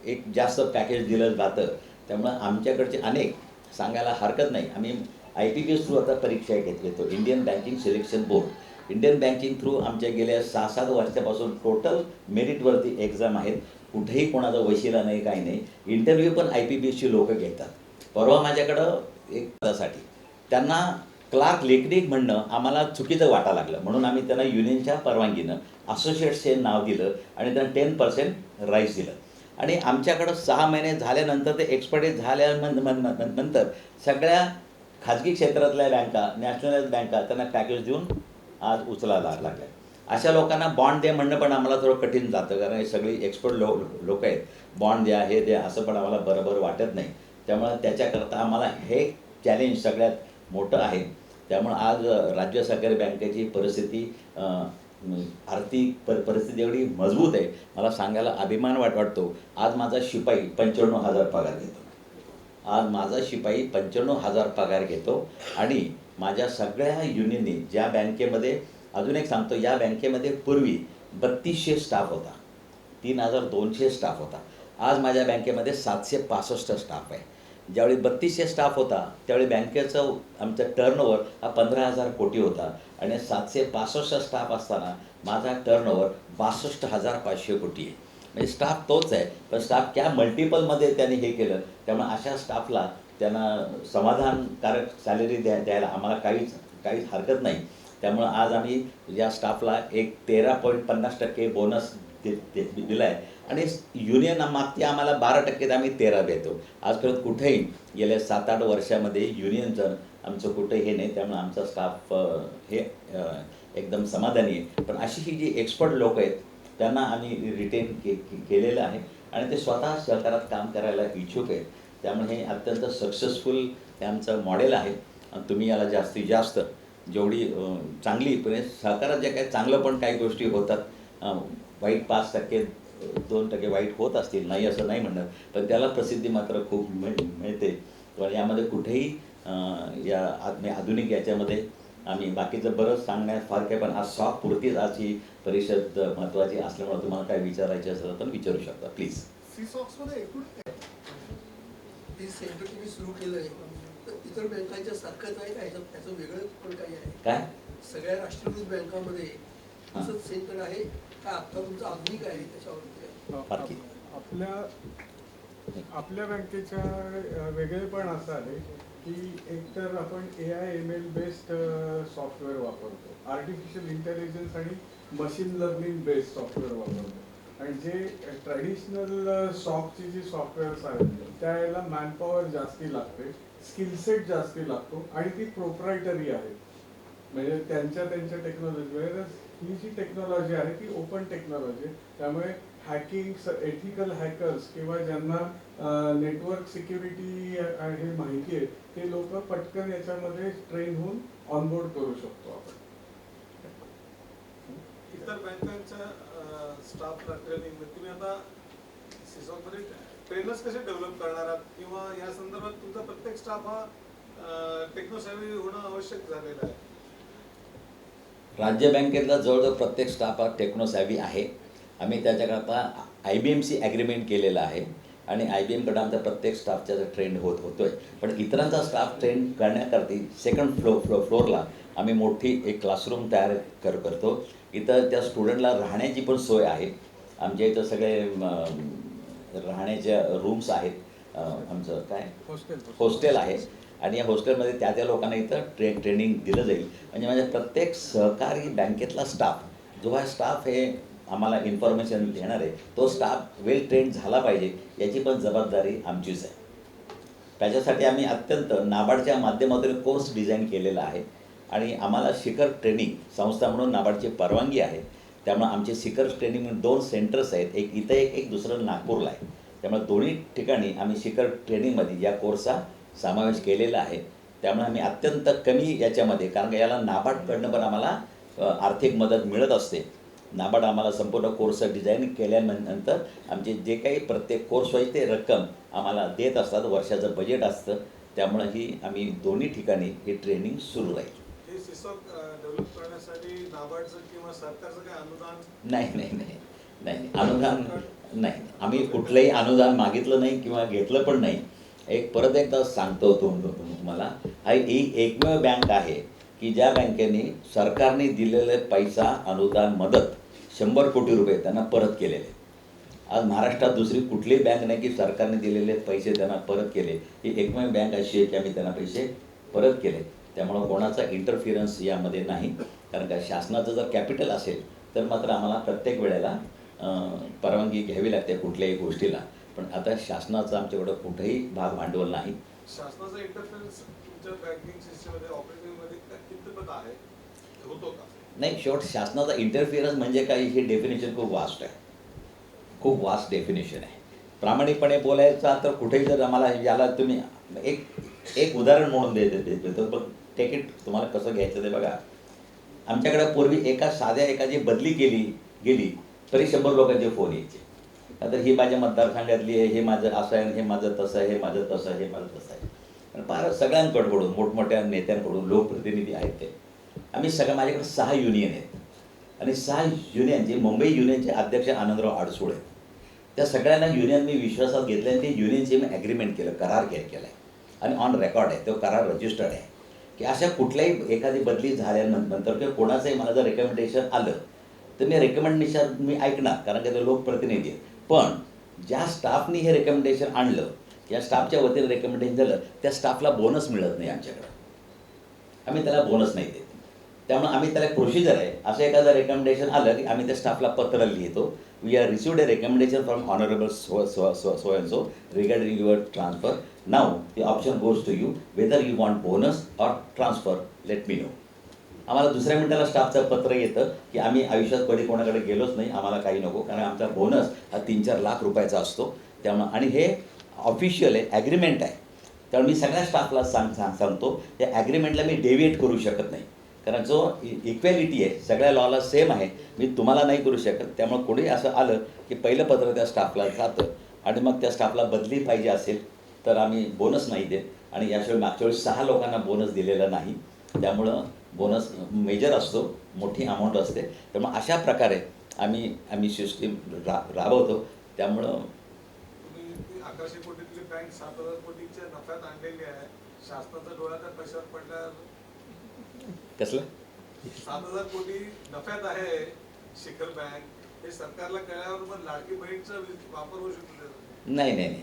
एक जास्त पॅकेज दिलं जातं. त्यामुळं आमच्याकडचे अनेक सांगायला हरकत नाही. आम्ही IPPS थ्रू आता परीक्षा घेतो, Indian banking selection board. Indian banking through आमच्या गेल्या 6-7 वर्षापासून टोटल मेरिटवरती एक्झाम आहेत. कुठेही कोणाचा वशिला नाही, काही नाही. इंटरव्ह्यू पण IPPSची लोक घेतात. परवा माझ्याकडं एक पदासाठी त्यांना क्लार्क लेखनिक म्हणणं आम्हाला चुकीचं वाटा लागलं, म्हणून आम्ही त्यांना युनियनच्या परवानगीनं असोसिएट्स हे नाव दिलं आणि त्यांना 10% राईस दिलं. आणि आमच्याकडं 6 महिने झाल्यानंतर ते एक्सपर्टाईज झाल्यानंतर सगळ्या खाजगी क्षेत्रातल्या बँका, नॅशनलाइज बँका त्यांना पॅकेज देऊन आज उचलायला लागल्या. अशा लोकांना बॉन्ड द्या म्हणणं पण आम्हाला थोडं कठीण जातं, कारण हे सगळी एक्सपर्ट लोक आहेत. बॉन्ड द्या, हे द्या असं पण आम्हाला बरोबर वाटत नाही. त्यामुळं त्याच्याकरता आम्हाला हे चॅलेंज सगळ्यात मोठं आहे. त्यामुळं आज राज्य सहकारी बँकेची परिस्थिती आर्थिक परिस्थिती एवढी मजबूत आहे, मला सांगायला अभिमान वाटतो. आज माझा शिपाई 95,000 पगार घेतो. आज माझा शिपाई 95,000 पगार घेतो. आणि माझ्या सगळ्या युनियननी ज्या बँकेमध्ये, अजून एक सांगतो, या बँकेमध्ये पूर्वी 3200 स्टाफ होता, 3200 स्टाफ होता. आज माझ्या बँकेमध्ये 765 स्टाफ आहे. ज्यावेळी 3200 स्टाफ होता त्यावेळी बँकेचं आमचं टर्नओव्हर हा 15,000 कोटी होता आणि 765 स्टाफ असताना माझा टर्नओव्हर 62,500 कोटी आहे. म्हणजे स्टाफ तोच आहे, पण स्टाफ क्या मल्टिपलमध्ये त्यांनी हे केलं. त्यामुळे अशा स्टाफला त्यांना समाधानकारक सॅलरी द्यायला आम्हाला काहीच हरकत नाही. त्यामुळं आज आम्ही या स्टाफला एक 13.50% बोनस दिला आहे आणि युनियन मागते आम्हाला 12% आम्ही 13 देतो. आजपर्यंत कुठेही गेल्या 7-8 वर्षामध्ये युनियनचं आमचं कुठे हे नाही. त्यामुळे आमचा स्टाफ हे एकदम समाधानी आहे. पण अशी ही जी एक्सपर्ट लोक आहेत त्यांना आम्ही रिटेन केलेलं आहे आणि ते स्वतः सहकारात काम करायला इच्छुक आहेत. त्यामुळे हे अत्यंत सक्सेसफुल हे आमचं मॉडेल आहे. आणि तुम्ही याला जास्तीत जास्त जेवढी चांगली पण सहकारात जे काही चांगलं पण काही गोष्टी होतात, वाईट 5%, 2% वाईट होत असतील, नाही असं नाही म्हणणार, पण त्याला प्रसिद्धी मात्र खूप मिळते. तर यामध्ये कुठेही या आधुनिक याच्यामध्ये आम्ही बाकीचं बरंच सांगण्यास फार काय, पण आज सॉफ्ट पुरतीच आज ही परिषद महत्त्वाची असल्यामुळे तुम्हाला काय विचारायचे असेल तर विचारू शकता प्लीज. सीसॉक्समध्ये एकूण हे सेंटर तुम्ही सुरू केलंय, तर इतर बँकांच्या सारखंच आहे का? त्याचं वेगळं पण काही आहे काय? सगळ्या राष्ट्रीयकृत बँकांमध्ये असंच सेंटर आहे का? आता तुमचं आधुनिक आहे त्याच्यावर? आपल्या बँकेच्या वेगळेपण असं आहे की एकतर आपण AI/ML बेस्ड सॉफ्टवेअर वापरतो, आर्टिफिशियल इंटेलिजन्स आणि मशीन लर्निंग बेस्ड सॉफ्टवेअर वापरतो. आणि जे ट्रॅडिशनल सॉफ्टची जी सॉफ्टवेअर्स आहेत त्याला मॅनपॉवर जास्ती लागते, स्किलसेट जास्ती लागतो आणि ती प्रोप्रायटरी आहे, म्हणजे त्यांच्या टेक्नॉलॉजी. ही जी टेक्नॉलॉजी आहे ती ओपन टेक्नॉलॉजी आहे. त्यामुळे हॅकिंग, एथिकल हॅकर्स किंवा ज्यांना नेटवर्क सिक्युरिटी हे माहिती आहे ते लोक पटकन याच्यामध्ये ट्रेन होऊन ऑनबोर्ड करू शकतो आपण. इतर बँकांच्या स्टाफला ट्रेनिंग तुम्ही आता सीसॉकमध्ये ट्रेनर्स कसे डेव्हलप करणार आहात, किंवा या संदर्भात तुमचा प्रत्येक स्टाफ हा टेक्नोसॅव्ही होणं आवश्यक झालेलं आहे? राज्य बँकेतला जवळजवळ प्रत्येक स्टाफ हा टेक्नोसॅव्ही आहे. आम्ही त्याच्याकरता IBMशी ॲग्रीमेंट केलेलं आहे आणि IBMकडं आमचा प्रत्येक स्टाफचा ट्रेंड होतोय. पण इतरांचा स्टाफ ट्रेन करण्याकरता सेकंड फ्लोअरला आम्ही मोठी एक क्लासरूम तयार करतो. इथं त्या स्टुडंटला राहण्याची पण सोय आहे. आमच्या इथं सगळे राहण्याच्या रूम्स आहेत. आमचं काय हॉस्टेल आहे आणि या हॉस्टेलमध्ये त्या लोकांना इथं ट्रेनिंग दिलं जाईल. म्हणजे माझ्या प्रत्येक सहकारी बँकेतला स्टाफ जो हा स्टाफ हे आम्हाला इन्फॉर्मेशन देणार आहे तो स्टाफ वेल ट्रेंड झाला पाहिजे, याची पण जबाबदारी आमचीच आहे. त्याच्यासाठी आम्ही अत्यंत नाबार्डच्या माध्यमातून कोर्स डिझाईन केलेला आहे आणि आम्हाला शिखर ट्रेनिंग संस्था म्हणून नाबार्डची परवानगी आहे. त्यामुळे आमचे शिखर ट्रेनिंग म्हणून 2 सेंटर्स आहेत, एक इथं एक दुसरं नागपूरला आहे. त्यामुळे दोन्ही ठिकाणी आम्ही शिखर ट्रेनिंगमध्ये या कोर्सचा समावेश केलेला आहे. त्यामुळे आम्ही अत्यंत कमी याच्यामध्ये, कारण याला नाबार्डकडनं पण आम्हाला आर्थिक मदत मिळत असते. नाबार्ड आम्हाला संपूर्ण कोर्स डिझाईन केल्यानंतर आमचे जे काही प्रत्येक कोर्स वाईज ते रक्कम आम्हाला देत असतात. वर्षाचं बजेट असतं त्यामुळे ही आम्ही दोन्ही ठिकाणी ही ट्रेनिंग सुरू राहील. हे सिसॉक डेव्हलप करण्यासाठी नाबार्डचं किंवा सरकारचं काही अनुदान नाही अनुदान नाही, आम्ही कुठलंही अनुदान मागितलं नाही किंवा घेतलं पण नाही. परत एकदा सांगतो तुम्हाला, हा एकमेव बँक आहे की ज्या बँकेने सरकारने दिलेले पैसा अनुदान मदत 100 कोटी रुपये त्यांना परत केलेले. आज महाराष्ट्रात दुसरी कुठलीही बँक नाही की सरकारने दिलेले पैसे त्यांना परत केले. ही एकमेव बँक अशी आहे की आम्ही त्यांना पैसे परत केले. त्यामुळं कोणाचा इंटरफिरन्स यामध्ये नाही, कारण का शासनाचं जर कॅपिटल असेल तर मात्र आम्हाला प्रत्येक वेळेला परवानगी घ्यावी लागते कुठल्याही गोष्टीला. पण आता शासनाचं आमच्याकडं कुठेही भाग भांडवल नाही. शासनाचा इंटरफेरन्स तुमच्या बँकिंग सिस्टममध्ये ऑपरेटिंगमध्ये कितपत आहे, होतो का? नाही, शेवट शासनाचा इंटरफिरन्स म्हणजे काय, हे डेफिनेशन खूप वास्ट आहे, खूप वास्ट डेफिनेशन आहे. प्रामाणिकपणे बोलायचा तर कुठेही जर आम्हाला याला तुम्ही एक उदाहरण म्हणून देतो, पण टेक तुम्हाला कसं घ्यायचं ते बघा. आमच्याकडे पूर्वी एकाची बदली गेली तरी 100 लोकांचे फोन यायचे. आता ही माझ्या मतदारसंघातली आहे, हे माझं असं आहे, हे माझं तसं आहे, हे माझं तसं आहे, हे माझं तसं आहे. पण फार सगळ्यांकडून मोठमोठ्या नेत्यांकडून लोकप्रतिनिधी आहेत ते. आम्ही माझ्याकडे 6 युनियन आहेत आणि 6 युनियनचे मुंबई युनियनचे अध्यक्ष आनंदराव आडसूळ आहेत. त्या सगळ्यांना युनियन मी विश्वासात घेतले आणि ते युनियनचे मी ॲग्रीमेंट केलं, करार केला आहे आणि ऑन रेकॉर्ड आहे, तो करार रजिस्टर्ड आहे की अशा कुठल्याही एखादी बदली झाल्यानंतर किंवा कोणाचंही मला जर रेकमेंडेशन आलं तर मी रेकमेंडेशन मी ऐकणार, कारण की ते लोकप्रतिनिधी आहे. पण ज्या स्टाफनी हे रेकमेंडेशन आणलं, या स्टाफच्या वतीने रेकमेंडेशन झालं, त्या स्टाफला बोनस मिळत नाही आमच्याकडं, आम्ही त्याला बोनस नाही देत. त्यामुळे आम्ही त्याला प्रोसिजर आहे, असं एखादं रेकमेंडेशन आलं की आम्ही त्या स्टाफला पत्र लिहितो, we are received a recommendation from honourable so and so regarding your transfer. Now the option goes to you whether you want bonus or transfer, let me know. आम्हाला दुसऱ्या मिनिटाला स्टाफचं पत्र येतं की आम्ही आयुष्यात कधी कोणाकडे गेलोच नाही, आम्हाला काही नको, कारण आमचा बोनस हा 3-4 लाख रुपयाचा असतो. त्यामुळं आणि हे ऑफिशियल आहे, ॲग्रीमेंट आहे. त्यामुळे मी सगळ्या स्टाफला सांगतो या ॲग्रीमेंटला मी डेव्हिएट करू शकत नाही, कारण जो इक्वॅलिटी आहे सगळ्या लॉला सेम आहे, मी तुम्हाला नाही करू शकत. त्यामुळे कोणी असं आलं की पहिलं पत्र त्या स्टाफला जातं आणि मग त्या स्टाफला बदली पाहिजे असेल तर आम्ही बोनस नाही देत. आणि याशिवाय मागच्या वेळेस 6 लोकांना बोनस दिलेला नाही, त्यामुळं बोनस मेजर असतो, मोठी अमाऊंट असते. त्यामुळे अशा प्रकारे आम्ही सिस्टीम राबवतो. त्यामुळं तुम्ही 1100 कोटीतली बँक 7,000 कोटीच्या नफ्यात आणलेली आहे, शासनाचा डोळा त्या पैशावर पडल्यावर कसलं 7,000 कोटी नफ्यात आहे शिखर बँक, हे सरकारला कळल्यावर मग लाडकी बहीणचा वापर होऊ शकतो? नाही,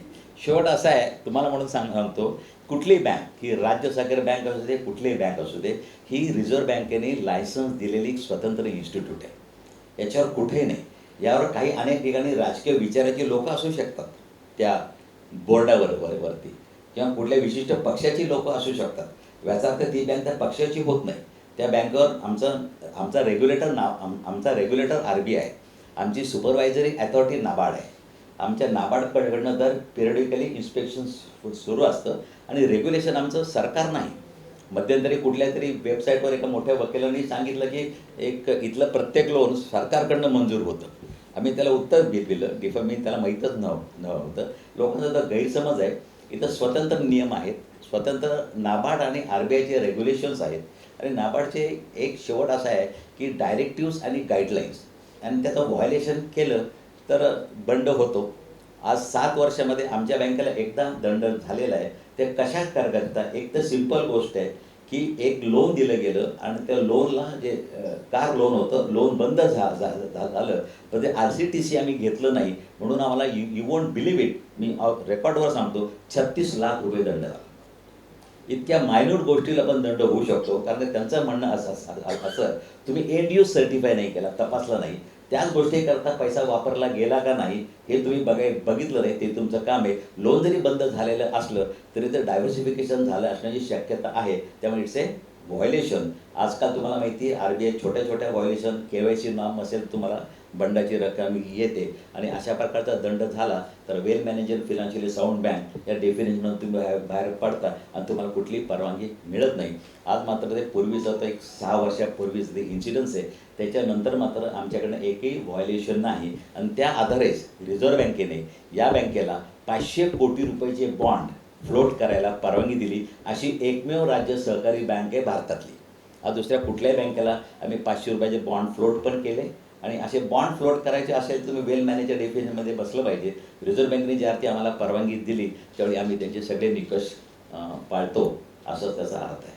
शेवट असा आहे तुम्हाला म्हणून सांगतो, कुठलीही बँक, ही राज्य सहकारी बँक असू दे, कुठलीही बँक असू दे, ही रिझर्व्ह बँकेने लायसन्स दिलेली स्वतंत्र इन्स्टिट्यूट आहे, याच्यावर कुठेही नाही. यावर काही अनेक ठिकाणी राजकीय विचाराचे लोक असू शकतात त्या बोर्डावरती, किंवा कुठल्या विशिष्ट पक्षाची लोक असू शकतात. याचा अर्थ ती बँक त्या पक्षाची होत नाही. त्या बँकेवर आमचा रेग्युलेटर RBI आहे, आमची सुपरवायझरी अथॉरिटी नाबार्ड आहे. आमच्या नाबार्डकडनं दर पिरियडिकली इन्स्पेक्शन सुरू असतं आणि रेग्युलेशन आमचं सरकार नाही. मध्यंतरी कुठल्या तरी वेबसाईटवर एका मोठ्या वकिलांनी सांगितलं की इथलं प्रत्येक लोन सरकारकडनं मंजूर होतं. आम्ही त्याला उत्तर दिलं, मी त्याला माहीतच नव्हतं. लोकांचा तर गैरसमज आहे. इथं स्वतंत्र नियम आहेत, स्वतंत्र नाबार्ड आणि RBIचे रेग्युलेशन्स आहेत. आणि नाबार्डचे एक शेवट असा आहे की डायरेक्टिव्स आणि गाईडलाईन्स, आणि त्याचं व्हायलेशन केलं तर दंड होतो. आज 7 वर्षामध्ये आमच्या बँकेला एकदा दंड झालेला आहे. ते कशा करता, एक तर सिंपल गोष्ट आहे की एक लोन दिलं गेलं आणि त्या लोनला जे कार लोन होतं, लोन बंद झालं, पण ते RCTC आम्ही घेतलं नाही, म्हणून आम्हाला यू वोंट बिलीव्ह इट, मी रेकॉर्डवर सांगतो 36 लाख रुपये दंड झाला. इतक्या मायन्यूट गोष्टीला पण दंड होऊ शकतो, कारण त्यांचं म्हणणं असं तुम्ही एंड यूज सर्टिफाय नाही केला, तपासला नाही, त्याच गोष्टीकरता पैसा वापरला गेला का नाही हे तुम्ही बघितलं नाही, ते तुमचं काम आहे. लोन जरी बंद झालेलं असलं तरी ते डायव्हर्सिफिकेशन झालं असण्याची शक्यता आहे. त्यामुळे इट्स ए व्हायलेशन. आजकाल तुम्हाला माहिती आहे RBI छोट्या व्हायलेशन, KYC नाम असेल तुम्हाला बंडाची रक्कम येते, आणि अशा प्रकारचा दंड झाला तर वेल मॅनेजर फिनान्शियली साऊंड बँक या डेफिनेशनमधून तुम्ही बाहेर पडता आणि तुम्हाला कुठलीही परवानगी मिळत नाही. आज मात्र ते पूर्वीचं तर एक 6 वर्षापूर्वीच ते इन्सिडन्स आहे, त्याच्यानंतर मात्र आमच्याकडनं एकही व्हायलेशन नाही. आणि त्या आधारेच रिझर्व्ह बँकेने या बँकेला 500 कोटी रुपयाचे बॉन्ड फ्लोट करायला परवानगी दिली अशी एकमेव राज्य सहकारी बँक आहे भारतातली. आज दुसऱ्या कुठल्याही बँकेला आम्ही 500 रुपयाचे बॉन्ड फ्लोट पण केले आणि असे बॉन्ड फ्लोट करायचे असेल तुम्ही वेल मॅनेजर डेफिनेशनमध्ये बसलं पाहिजे. रिझर्व्ह बँकेने ज्यावेळी आम्हाला परवानगी दिली त्यावेळी आम्ही त्यांचे सगळे निकष पाळतो असं त्याचा अर्थ आहे.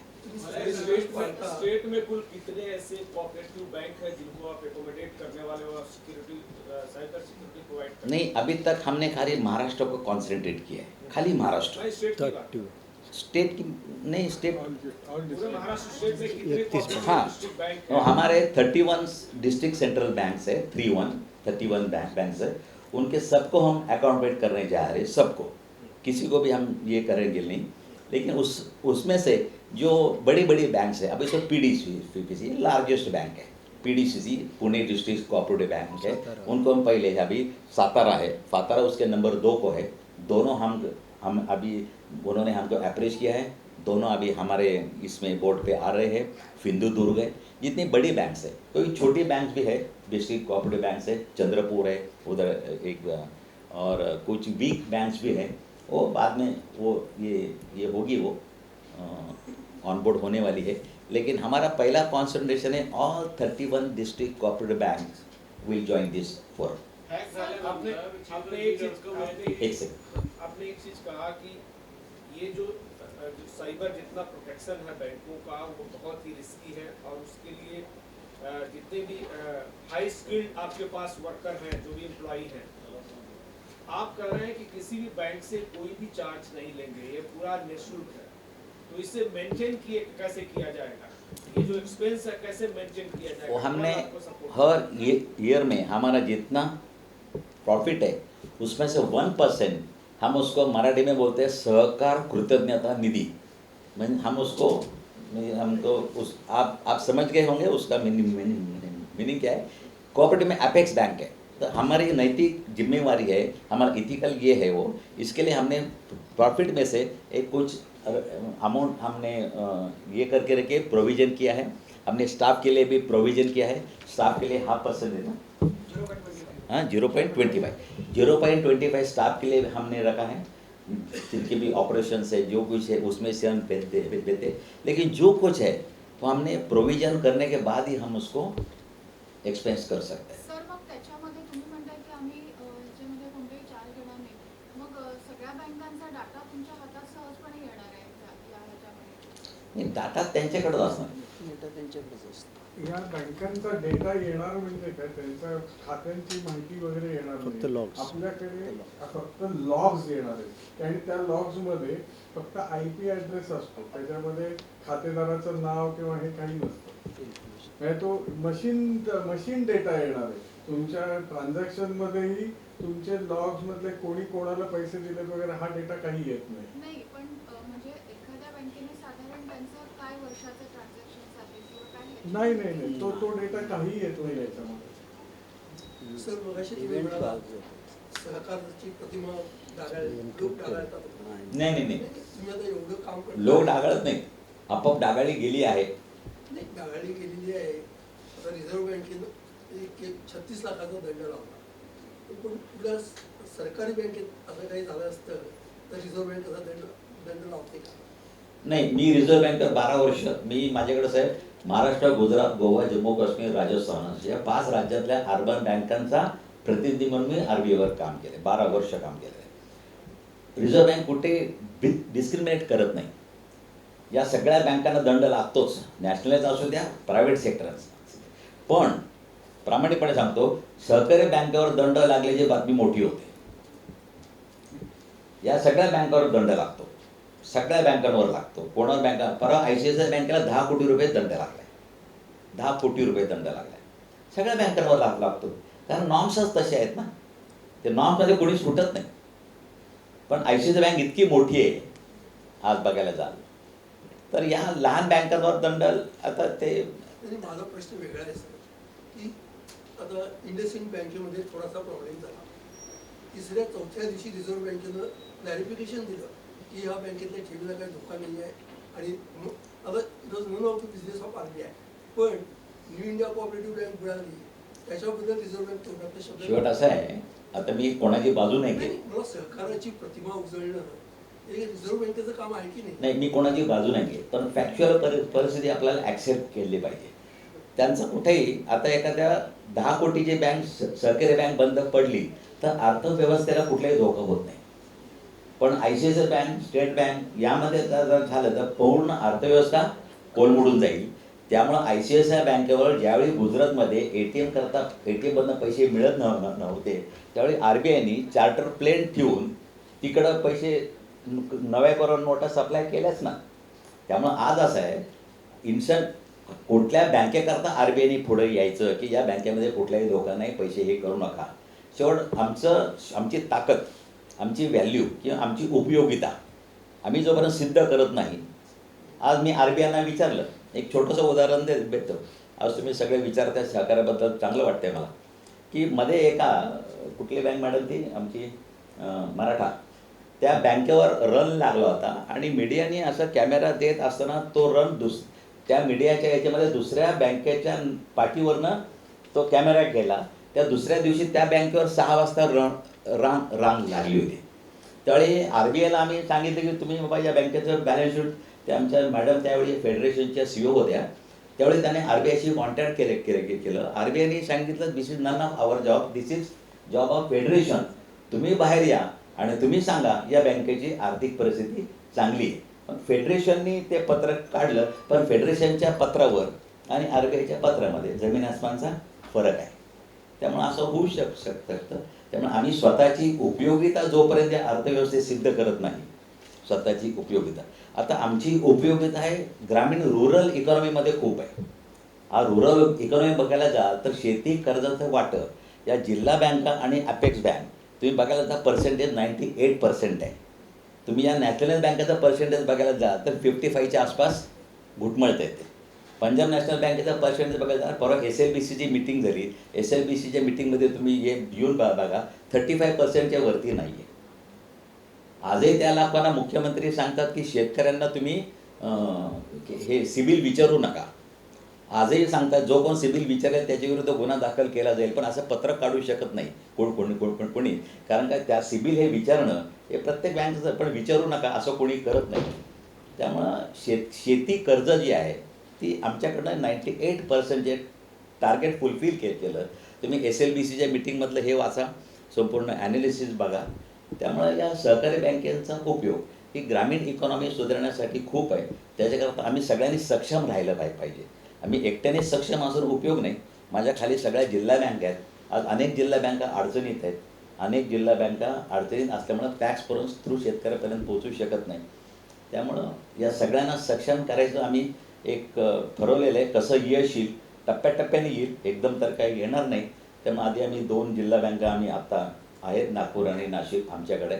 स्टेट में कुल कितने ऐसे कोऑपरेटिव बैंक है जिनको आप एकोमोडेट करने वाले हो, सिक्योरिटी साइबर सिक्योरिटी प्रोवाइड करने नहीं, अभी तक हमने खाली महाराष्ट्र को कॉन्सेंट्रेट किया है, खाली महाराष्ट्र. वाले? स्टेट की बात। स्टेट की नहीं, स्टेट पूरे महाराष्ट्र स्टेट में कितने कोऑपरेटिव हाँ डिस्ट्रिक्ट बैंक तो है? हमारे 31 डिस्ट्रिक्ट सेंट्रल बैंक्स है, 31 बैंक्स है, उनके सबको हम अकाउंटेट करने जा रहे हैं, सबको, किसी को भी हम ये करेंगे नहीं. लेकिन उसमें से जो बड़ी बड़ी बैंक्स है, अब इसमें PDCC लार्जेस्ट बैंक है, PDCC Pune district cooperative bank है, उनको हम पहले अभी सातारा है, सातारा उसके नंबर 2 को है. दोनों हम अभी उन्होंने हमको अप्रोच किया है, दोनों अभी हमारे इसमें बोर्ड पे आ रहे हैं. सिंधुदुर्ग है, जितनी बड़ी बैंक्स है, कोई छोटी बैंक भी है, डिस्ट्रिक्ट कोऑपरेटिव बैंक्स है, चंद्रपुर है उधर एक, और कुछ वीक बैंक्स भी है, वो बाद में वो ये होगी, वो ऑनबोर्ड होने वाली है. लेकिन हमारा पहला कॉन्सेंट्रेशन है all 31 district cooperative bank will join this forum. आपने एक सेकंड. आपने एक चीज कहा कि ये जो साइबर जितना प्रोटेक्शन है बैंकों का वो बहुत ही रिस्की है, और उसके लिए जितने भी हाई स्किल्ड आपके पास वर्कर हैं, जो भी एम्प्लॉई हैं, आप कह रहे हैं कि किसी भी बैंक से कोई भी चार्ज नहीं लेंगे, ये पूरा निःशुल्क है. तो इसे मेंटेन कैसे किया जाएगा? ये जो एक्सपेंस है कैसे मेंटेन किया जाएगा? वो हमने कौन आपको support हर ईयर में हमारा जितना प्रॉफिट है उसमें से 1% हम उसको मराठी में बोलते हैं सहकार कृतज्ञता निधि. हम उसको हमको उस आप समझ गए होंगे उसका मीनिंग क्या है. कोऑपरेटिव में अपेक्स बैंक है, तो हमारी नैतिक जिम्मेवारी है, हमारा इथिकल ये है वो, इसके लिए हमने प्रॉफिट में से एक कुछ अमाउंट हमने ये करके रखे प्रोविज़न किया है. हमने स्टाफ के लिए भी प्रोविज़न किया है. स्टाफ के लिए 0.5% देना, हाँ 0.25 स्टाफ के लिए हमने रखा है. जिनके भी ऑपरेशन है जो कुछ है उसमें से हम देते. लेकिन जो कुछ है तो हमने प्रोविज़न करने के बाद ही हम उसको एक्सपेंस कर सकते हैं. सर, मग त्याच्यामध्ये तुम्ही म्हणताय की आम्ही ह्याच्यामध्ये कोणतेही चार्ज घेणार नाही. मग सगळ्या बँकांचा डाटा तुमच्या हातात सहजपणे येणार आहे या ह्याच्यामध्ये? नाही, डाटा त्यांच्याकडेच असणार. या बँकांचा डेटा येणार म्हणजे काय, त्यांच्या खात्यांची माहिती वगैरे येणार फक्त नाही. logs. आपल्याकडे फक्त लॉग्स येणार आहेत आणि त्या लॉग्स मध्ये फक्त IP ॲड्रेस असतो, त्याच्यामध्ये खातेदाराचं नाव किंवा हे काही नसतं. म्हणजे तो मशीन डेटा येणार आहे. तुमच्या ट्रान्झॅक्शन मध्येही तुमचे लॉग्स मधले कोणी कोणाला पैसे दिले वगैरे हा डेटा काही येत नाही. नाही, पण म्हणजे एखाद्या बँकेने साधारण त्यांचं काय वर्षाचं ट्रान्झॅक्शन आहे किंवा काय नाही तो डेटा काही येत नाही याच्यामध्ये. सर, मगाशी तुम्ही म्हणाला सहकाराची प्रतिमा लोक डागाळतात. नाही तुम्ही आता एवढं काम करता. लोक डागाळत नाही, आपोआप डागाळी गेली आहे. नाही, डागाळी केलेली आहे. आता रिझर्व्ह बँकेनं एक 36 लाखाचा दंड लावला. पण पुढल्या सरकारी बँकेत असं काही झालं असतं तर रिझर्व्ह बँक असा दंड लावते का? नाही, मी रिझर्व्ह बँकेत 12 वर्ष, माझ्याकडे साहेब महाराष्ट्र, गुजरात, गोवा, जम्मू काश्मीर, राजस्थान या 5 राज्यातल्या अर्बन बँकांचा प्रतिनिधी म्हणून मी RBIवर काम केलं. 12 वर्ष काम केलं आहे. रिझर्व्ह बँक कुठे डिस्क्रिमिनेट करत नाही. या सगळ्या बँकांना दंड लागतोच, नॅशनलाइज असू द्या, प्रायव्हेट सेक्टर. पण प्रामाणिकपणे सांगतो, सहकारी बँकेवर दंड लागल्याची बातमी मोठी होते. या सगळ्या बँकांवर दंड लागतो, सगळ्या बँकांवर लागतो. कोणावर बँका, परवा ICICI बँकेला 10 कोटी रुपये दंड लागलाय. 10 कोटी रुपये दंड लागलाय. सगळ्या बँकांवर लागतो, कारण नॉर्म्सच तसे आहेत ना. ते नॉर्म्समध्ये कोणी सुटत नाही. पण ICICI बँक इतकी मोठी आहे आज बघायला जाल तर या लहान बँकांवर दंड आता ते. माझा प्रश्न वेगळा आहे सर, की आता इंडसइंड बँकेमध्ये थोडासा प्रॉब्लेम झाला. 3ऱ्या-4थ्या दिवशी रिझर्व्ह बँकेनं क्लॅरिफिकेशन दिलं की ह्या बँकेतल्या ठेवीला काही धोका नाही आहे आणि आता it was none of the business of RBI. पण न्यू इंडिया कोऑपरेटिव्ह बँक मिळाली त्याच्याबद्दल रिझर्व्ह बँक तोंडातले शब्द. शेवट असं आहे, आता मी कोणाची बाजू नाही केली. मला सहकाराची प्रतिमा उजळणं हे रिझर्व्ह बँकेचं काम आहे की नाही? नाही, मी कोणाची बाजू नाही घेत, पण फॅक्च्युअल परिस्थिती आपल्याला ॲक्सेप्ट केली पाहिजे. त्यांचं कुठेही आता एखाद्या 10 कोटीची बँक सहकारी बँक बंद पडली तर अर्थव्यवस्थेला कुठलाही धोका होत नाही. पण ICICI बँक, स्टेट बँक यामध्ये जर झालं तर पूर्ण अर्थव्यवस्था कोलमडून जाईल. त्यामुळं ICICI बँकेवर ज्यावेळी गुजरातमध्ये ATM मधनं पैसे मिळत नव्हते त्यावेळी RBIने चार्टर प्लेन ठेवून तिकडं पैसे नव्या करोड नोटा सप्लाय केल्याच ना. त्यामुळं आज असं आहे, इन्स्टंट कुठल्या बँकेकरता RBIने पुढे यायचं की या बँकेमध्ये कुठल्याही धोका नाही, पैसे हे करू नका. शेवट आमची ताकद, आमची व्हॅल्यू किंवा आमची उपयोगिता आम्ही जोपर्यंत सिद्ध करत नाही. आज मी RBIना विचारलं, एक छोटंसं उदाहरण देतो. आज तुम्ही सगळे विचारता सहकार्याबद्दल चांगलं वाटतंय मला, की मध्ये एका कुठली बँक मॅडम ती आमची मराठा, त्या बँकेवर रन लागला होता आणि मीडियाने असं कॅमेरा देत असताना तो रन त्या मीडियाच्या याच्यामध्ये दुसऱ्या बँकेच्या पाठीवरनं तो कॅमेरा केला. त्या दुसऱ्या दिवशी त्या बँकेवर 6 वाजता रांग लागली होती. त्यावेळी RBIला आम्ही सांगितलं की तुम्ही बाबा या बँकेचं बॅलन्स शीट, त्या आमच्या मॅडम त्यावेळी फेडरेशनच्या CEO होत्या, त्यावेळी त्याने RBIशी कॉन्टॅक्ट केलं. RBIने सांगितलं this is none of our job, this is job of federation. तुम्ही बाहेर या आणि तुम्ही सांगा या बँकेची आर्थिक परिस्थिती चांगली आहे. पण फेडरेशननी ते पत्र काढलं, पण फेडरेशनच्या पत्रावर आणि RBIच्या पत्रामध्ये जमीन आसमानचा फरक आहे. त्यामुळे असं होऊ शकतं. त्यामुळे आम्ही स्वतःची उपयोगिता जोपर्यंत या अर्थव्यवस्थेत सिद्ध करत नाही, स्वतःची उपयोगिता. आता आमची उपयोगिता आहे ग्रामीण रुरल इकॉनॉमीमध्ये खूप आहे. हा रुरल इकॉनॉमी बघायला जाल तर शेती कर्जाचं वाटप या जिल्हा बँका आणि अपेक्स बँक तुम्ही बघायला जा पर्सेंटेज 98% आहे. तुम्ही या नॅशनल बँकेचा पर्सेंटेज बघायला जा तर 55च्या आसपास घुटमळत येते. पंजाब नॅशनल बँकेचा पर्सेंटेज बघायला जा, परवा SLBCची मीटिंग झाली, SLBCच्या मीटिंगमध्ये तुम्ही येऊन बघा 35%च्या वरती नाही आहे. आजही त्या लोकांना मुख्यमंत्री सांगतात की शेतकऱ्यांना तुम्ही हे सिबिल विचारू नका. आजही सांगतात जो कोण सिबिल विचारेल त्याच्याविरुद्ध गुन्हा दाखल केला जाईल. पण असं पत्र काढू शकत नाही कोणी, कारण काय त्या सिबिल हे विचारणं हे प्रत्येक बँकेचं, पण विचारू नका असं कोणी करत नाही. त्यामुळं शेती कर्ज जी आहे ती आमच्याकडनं 98% जे टार्गेट फुलफिल केलं. तुम्ही SLBCच्या मीटिंगमधलं हे वाचा, संपूर्ण ॲनालिसिस बघा. त्यामुळे या सहकारी बँकेचा उपयोग ही ग्रामीण इकॉनॉमी सुधारण्यासाठी खूप आहे. त्याच्याकरता आम्ही सगळ्यांनी सक्षम राहिलं पाहिजे. आम्ही एकट्याने सक्षम असून उपयोग नाही. माझ्या खाली सगळ्या जिल्हा बँका आहेत. आज अनेक जिल्हा बँका अडचणीत आहेत. अनेक जिल्हा बँका अडचणीत असल्यामुळं टॅक्स प्रोसेस थ्रू शेतकऱ्यापर्यंत पोहोचू शकत नाही. त्यामुळं या सगळ्यांना सक्षम करायचं आम्ही एक ठरवलेलं आहे. कसं यश येईल, टप्प्याटप्प्याने येईल, एकदम तर काही येणार नाही. त्यामुळे आधी आम्ही 2 जिल्हा बँका आम्ही आता आहेत, नागपूर आणि नाशिक आमच्याकडे.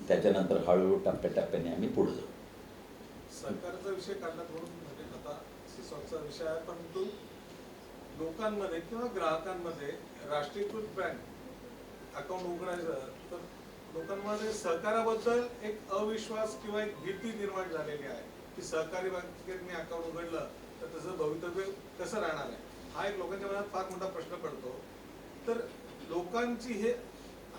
त्याच्यानंतर हळूहळू टप्प्याटप्प्याने आम्ही पुढे जाऊ. सरकारचा विषय काढला म्हणून म्हणजे आता सिसॉकचा विषय आहे, परंतु लोकांमध्ये किंवा ग्राहकांमध्ये राष्ट्रीयकृत बँक अकाउंट उघडायचं तर लोकांमध्ये सहकाराबद्दल एक अविश्वास किंवा एक भीती निर्माण झालेली आहे की सहकारी बँकेत मी अकाउंट उघडलं तर त्याचं भवितव्य कसं राहणार आहे. हा एक लोकांच्या मनात फार मोठा प्रश्न पडतो. तर लोकांची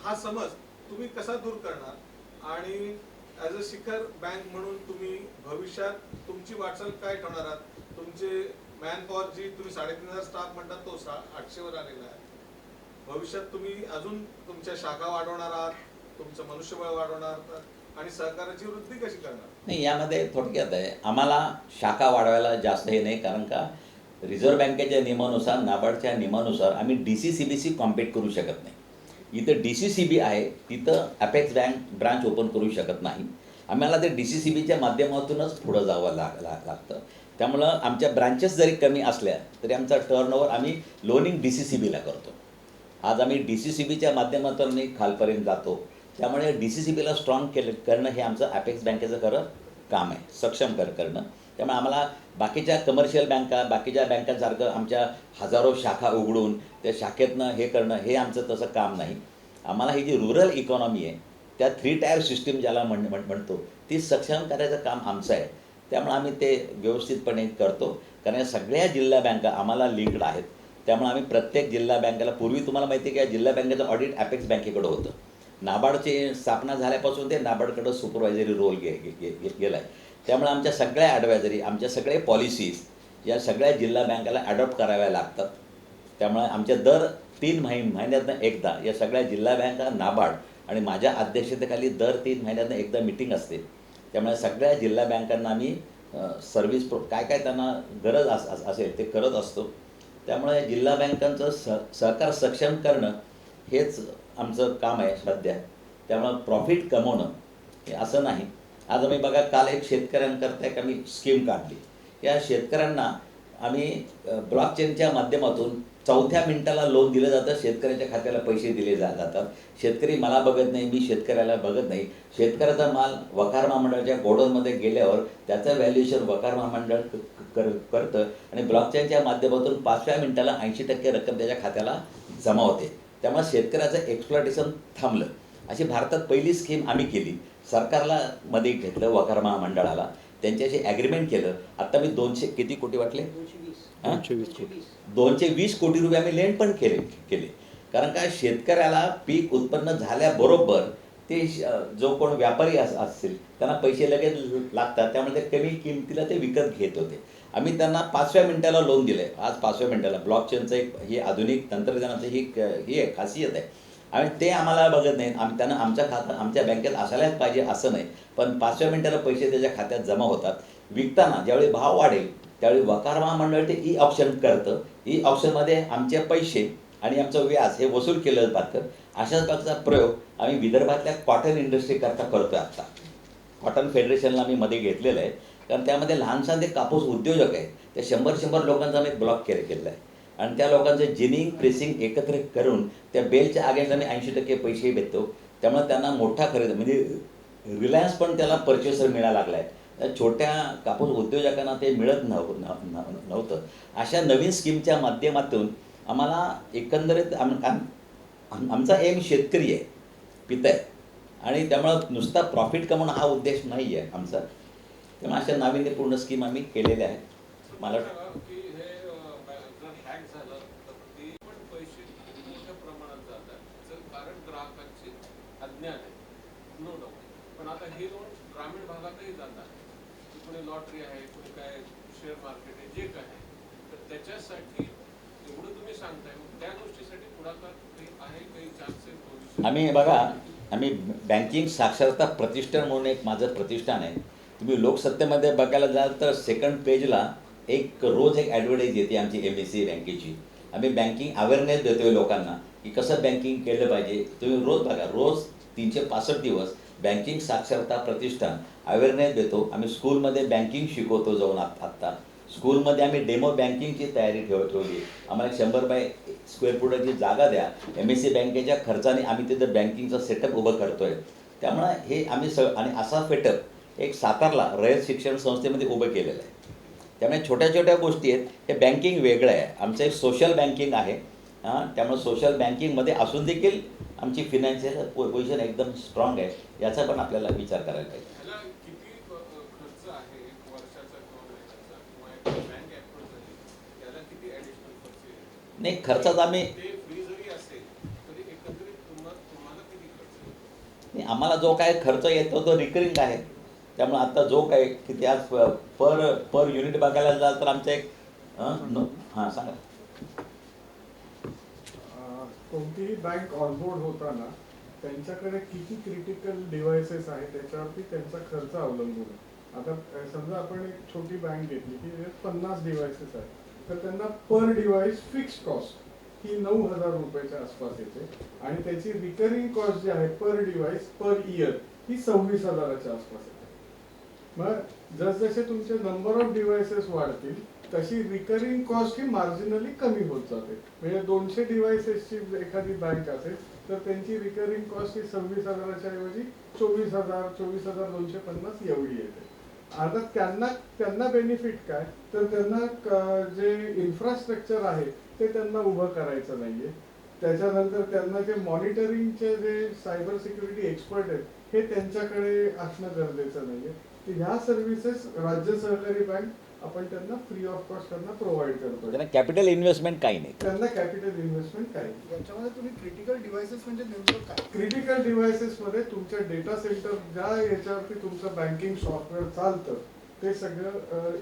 हा समज तुम्ही कसा दूर करणार आणि ॲज अ शिखर बँक म्हणून तुम्ही भविष्यात तुमची वाटचाल काय ठेवणार आहात. तुमचे मॅन पॉवर जी तुम्ही 3500 स्टाफ म्हणतात तो 800वर आलेला आहे. भविष्यात तुम्ही अजून तुमच्या शाखा वाढवणार आहात, तुमचं मनुष्यबळ वाढवणार आहात आणि सहकार्याची वृद्धी कशी करणार. नाही, यामध्ये थोडक्यात आहे आम्हाला शाखा वाढवायला जास्त हे नाही, कारण का रिझर्व्ह बँकेच्या नियमानुसार, नाबार्डच्या नियमानुसार आम्ही DCCBशी कॉम्पीट करू शकत नाही. इथं DCCB आहे तिथं अपेक्स बँक ब्रांच ओपन करू शकत नाही. आम्हाला ते DCCBच्या माध्यमातूनच पुढं जावं लागतं. त्यामुळं आमच्या ब्रांचेस जरी कमी असल्या तरी आमचा टर्नओव्हर आम्ही लोनिंग DCCBला करतो. आज आम्ही DCCBच्या माध्यमातून आम्ही खालपर्यंत जातो. त्यामुळे DCCBला स्ट्रॉंग करणं हे आमचं अपेक्स बँकेचं खरं काम आहे, सक्षम करणं. त्यामुळे आम्हाला बाकीच्या कमर्शियल बँका, बाकीच्या बँकांसारखं आमच्या हजारो शाखा उघडून त्या शाखेतनं हे करणं हे आमचं तसं काम नाही. आम्हाला ही जी रुरल इकॉनॉमी आहे त्या 3 टायर सिस्टीम ज्याला म्हणतो ती सक्षम करायचं काम आमचं आहे. त्यामुळे आम्ही ते व्यवस्थितपणे करतो, कारण या सगळ्या जिल्हा बँका आम्हाला लिंक्ड आहेत. त्यामुळे आम्ही प्रत्येक जिल्हा बँकेला, पूर्वी तुम्हाला माहिती आहे की या जिल्हा बँकेचं ऑडिट अपेक्स बँकेकडं होतं. नाबार्डची स्थापना झाल्यापासून ते नाबार्डकडं सुपरवायझरी रोल गेला आहे. त्यामुळे आमच्या सगळ्या ॲडवायझरी, आमच्या सगळे पॉलिसीज या सगळ्या जिल्हा बँकाला ॲडॉप्ट कराव्या लागतात. त्यामुळे आमच्या दर 3 महिन्यातनं एकदा या सगळ्या जिल्हा बँका, नाबार्ड आणि माझ्या अध्यक्षतेखाली दर 3 महिन्यातनं एकदा मिटिंग असते. त्यामुळे सगळ्या जिल्हा बँकांना आम्ही सर्व्हिस काय काय त्यांना गरज असेल ते करत असतो. त्यामुळे जिल्हा बँकांचं सहकार सक्षम करणं हेच आमचं काम आहे सध्या. त्यामुळं प्रॉफिट कमवणं हे असं नाही. आज आम्ही बघा, काल एक शेतकऱ्यांकरता एक आम्ही स्कीम काढली. या शेतकऱ्यांना आम्ही ब्लॉकचेनच्या माध्यमातून 4थ्या मिनिटाला लोन दिलं जातं, शेतकऱ्याच्या खात्याला पैसे दिले जातात. शेतकरी मला बघत नाही, मी शेतकऱ्याला बघत नाही. शेतकऱ्याचा माल वकार महामंडळाच्या गोडाऊनमध्ये गेल्यावर त्याचं व्हॅल्युएशन वकार महामंडळ करतं आणि ब्लॉकचेनच्या माध्यमातून 5व्या मिनिटाला 80% रक्कम त्याच्या खात्याला जमा होते. त्यामुळे शेतकऱ्याचं एक्सप्लॉटेशन थांबलं. अशी भारतात पहिली स्कीम आम्ही केली. सरकारला मध्ये घेतलं, वकार महामंडळाला त्यांच्याशी ॲग्रीमेंट केलं. आता मी 200 किती कोटी वाटले 220 कोटी रुपये आम्ही लेंड पण केले. कारण का शेतकऱ्याला पीक उत्पन्न झाल्याबरोबर ते जो कोण व्यापारी असतील त्यांना पैसे लगेच लागतात. त्यामुळे ते कमी किमतीला ते विकत घेत होते. आम्ही त्यांना 5व्या मिनिटाला लोन दिलं आहे. आज 5व्या मिनिटाला ब्लॉकचेनचं एक ही आधुनिक तंत्रज्ञानाचं ही एक खासियत आहे. आणि ते आम्हाला बघत नाहीत. त्यांना आमच्या बँकेत असायलाच पाहिजे असं नाही, पण 5व्या मिनिटाला पैसे त्याच्या खात्यात जमा होतात. विकताना ज्यावेळी भाव वाढेल त्यावेळी वकार महामंडळ ते ई ऑप्शन करतं. ई ऑप्शनमध्ये आमचे पैसे आणि आमचं व्याज हे वसूल केलं जातं. अशाच प्रकारचा प्रयोग आम्ही विदर्भातल्या कॉटन इंडस्ट्रीकरता करतो आहे. आत्ता कॉटन फेडरेशनला आम्ही मध्ये घेतलेलं आहे. कारण त्यामध्ये लहानसा ते कापूस उद्योजक आहे. ते 100 लोकांचा आम्ही ब्लॉक केलेलं आहे आणि त्या लोकांचं जिनिंग प्रेसिंग एकत्र करून त्या बेलच्या अगेन्स्ट आम्ही 80% पैसे देतो. त्यामुळे त्यांना मोठा खरेदी म्हणजे रिलायन्स पण त्याला परचेसर मिळायला लागला आहे. छोट्या कापूस उद्योजकांना ते मिळत नव्हतं. अशा नवीन स्कीमच्या माध्यमातून आम्हाला एकंदरीत आमचा एम शेतकरी आहे, पिता आहे आणि त्यामुळं नुसता प्रॉफिट कमवणं हा उद्देश नाही आहे आमचा. त्यामुळे अशा नाविन्यपूर्ण स्कीम आम्ही केलेल्या आहेत. मला पण आता हे लोन ग्रामीण भागातही जातात. कुणी लॉटरी आहे, कुणी काय शेअर मार्केट आहे, जे काय आहे, तर त्याच्यासाठी एवढं तुम्ही सांगताय, मग त्या गोष्टीसाठी पुढाकार काही आहे, काही चान्सेस? आम्ही बघा, आम्ही बँकिंग साक्षरता प्रतिष्ठान म्हणून एक माझं प्रतिष्ठान आहे. तुम्ही लोकसत्तेमध्ये बघायला जाल तर सेकंड पेजला रोज एक ॲडव्हर्टाईज येते आमची MSCI बँकेची. आम्ही बँकिंग अवेअरनेस देतोय लोकांना की कसं बँकिंग केलं पाहिजे. तुम्ही रोज बघा, रोज 365 दिवस बँकिंग साक्षरता प्रतिष्ठान अवेअरनेस देतो. आम्ही स्कूलमध्ये बँकिंग शिकवतो जाऊन. आत्ता स्कूलमध्ये आम्ही डेमो बँकिंगची तयारी ठेवली. आम्हाला 100 बाय स्क्वेअर फुटाची जागा द्या. MSCI बँकेच्या खर्चाने आम्ही तिथं बँकिंगचा सेटअप उभं करतोय. त्यामुळे हे आम्ही आणि असा सेटअप एक सातारला रयत शिक्षण संस्थेमध्ये उभं केलेलं आहे. त्यामुळे छोट्या छोट्या गोष्टी आहेत. हे बँकिंग वेगळं आहे. आमचं एक सोशल बँकिंग आहे. त्यामुळे सोशल बँकिंगमध्ये असून देखील आमची फिनान्शियल पोझिशन एकदम स्ट्रॉंग आहे. याचा पण आपल्याला विचार करायला पाहिजे. नाही, खर्चात आम्ही आम्हाला जो काय खर्च येतो तो रिकरिंग आहे. त्यामुळे आता जो काय किती आज पर युनिट बघायला जाल तर आमचा एक हां सांगा. कोणतीही बँक ऑनबोर्ड होताना त्यांच्याकडे किती क्रिटिकल डिव्हाइसेस आहेत त्याच्यावरती त्यांचा खर्च अवलंबून आहे. आता समजा आपण एक छोटी बँक घेतली की 50 डिव्हाइसेस आहेत, तर त्यांना पर डिव्हाइस फिक्स्ड कॉस्ट ही 9,000 रुपयाच्या आसपास येते आणि त्याची रिकरिंग कॉस्ट जी आहे पर डिव्हाइस पर इयर ही 26,000च्या आसपास येते. मग जसजसे तुमचे नंबर ऑफ डिव्हाइसेस वाढतील तशी रिकरिंग कॉस्ट ही मार्जिनली कमी होत जाते. म्हणजे 200 डिव्हाइसेसची एखादी बँक असेल तर त्यांची रिकरिंग कॉस्ट ही 26,000च्या ऐवजी 24,000 24,250 एवढी येते. आता त्यांना बेनिफिट काय, तर त्यांना जे इन्फ्रास्ट्रक्चर आहे ते त्यांना उभं करायचं नाहीये. त्याच्यानंतर त्यांना जे मॉनिटरिंगचे जे सायबर सिक्युरिटी एक्सपर्ट आहेत हे त्यांच्याकडे असणं गरजेचं नाहीये. ह्या सर्व्हिसेस राज्य सहकारी बँक आपण त्यांना फ्री ऑफ कॉस्ट त्यांना प्रोव्हाइड करतो. त्यांना कॅपिटल इन्व्हेस्टमेंट काही नाही. त्यांना कॅपिटल इन्व्हेस्टमेंट काही नाही. याच्यामध्ये तुम्ही क्रिटिकल डिव्हाइसेस म्हणजे नेमकं काय? क्रिटिकल डिव्हाइसेस मध्ये तुमच्या डेटा सेंटर ज्या याच्यावरती तुमचं बँकिंग सॉफ्टवेअर चालतं ते सगळं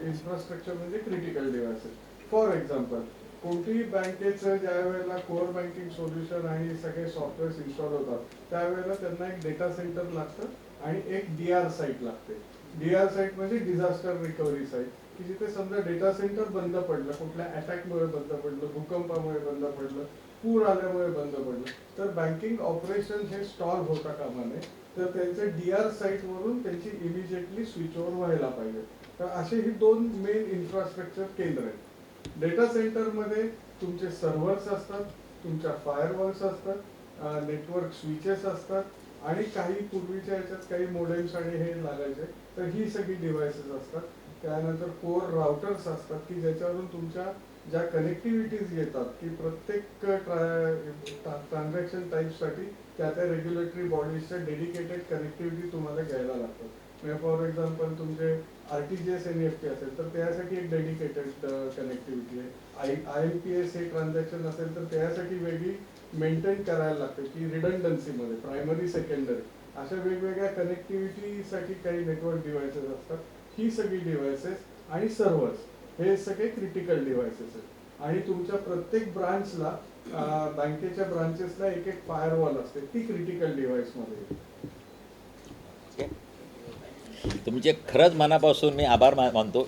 इन्फ्रास्ट्रक्चर म्हणजे क्रिटिकल डिव्हाइसेस. फॉर एक्झाम्पल, कोणतीही बँकेचं ज्या वेळेला कोअर बँकिंग सोल्युशन आणि सगळे सॉफ्टवेअर इन्स्टॉल होतात त्यावेळेला त्यांना एक डेटा सेंटर लागतं आणि एक DR साईट लागते. DR साईट म्हणजे डिझास्टर रिकव्हरी साईट, की जिथे समजा डेटा सेंटर बंद पडलं, कुठल्या अटॅकमुळे बंद पडलं, भूकंपामुळे बंद पडलं, पूर आल्यामुळे बंद पडलं, तर बँकिंग ऑपरेशन हे स्टॉल होता कामा नये. तर त्यांचे DR साईटवरून त्यांची इमिजिएटली स्विच ओव्हर व्हायला पाहिजे. तर असे ही 2 मेन इन्फ्रास्ट्रक्चर केंद्र आहेत. डेटा सेंटरमध्ये तुमचे सर्व्हर्स असतात, तुमच्या फायरवॉल्स असतात, नेटवर्क स्विचेस असतात आणि काही पूर्वीच्या याच्यात काही मोडेम्स आणि हे लागायचे, तर ही सगळी डिव्हाइसेस असतात. त्यानंतर कोर राउटर्स असतात की ज्याच्यावरून तुमच्या ज्या कनेक्टिव्हिटीज येतात की प्रत्येक ट्रान्झॅक्शन टाईपसाठी त्या रेग्युलेटरी बॉडीजच्या डेडिकेटेड कनेक्टिव्हिटी तुम्हाला घ्यायला लागतात. म्हणजे फॉर एक्झाम्पल तुमचे RTGS NEFT असेल तर त्यासाठी एक डेडिकेटेड कनेक्टिव्हिटी आहे. IMPS हे ट्रान्झॅक्शन असेल तर त्यासाठी वेगळी मेंटेन करायला लागते की रिडंडन्सीमध्ये प्रायमरी सेकंडरी अशा वेगवेगळ्या कनेक्टिव्हिटीसाठी काही नेटवर्क डिव्हाइसेस असतात. ही सगळी डिव्हाइसेस आणि सर्व्हर्स हे सगळे क्रिटिकल डिव्हाइसेस आहेत. आणि तुमच्या प्रत्येक ब्रांचला बँकेच्या ब्रांचेसला एक एक फायरवॉल असते, ती क्रिटिकल डिव्हाइसमध्ये येते. तुमचे खरंच मनापासून मी आभार मानतो.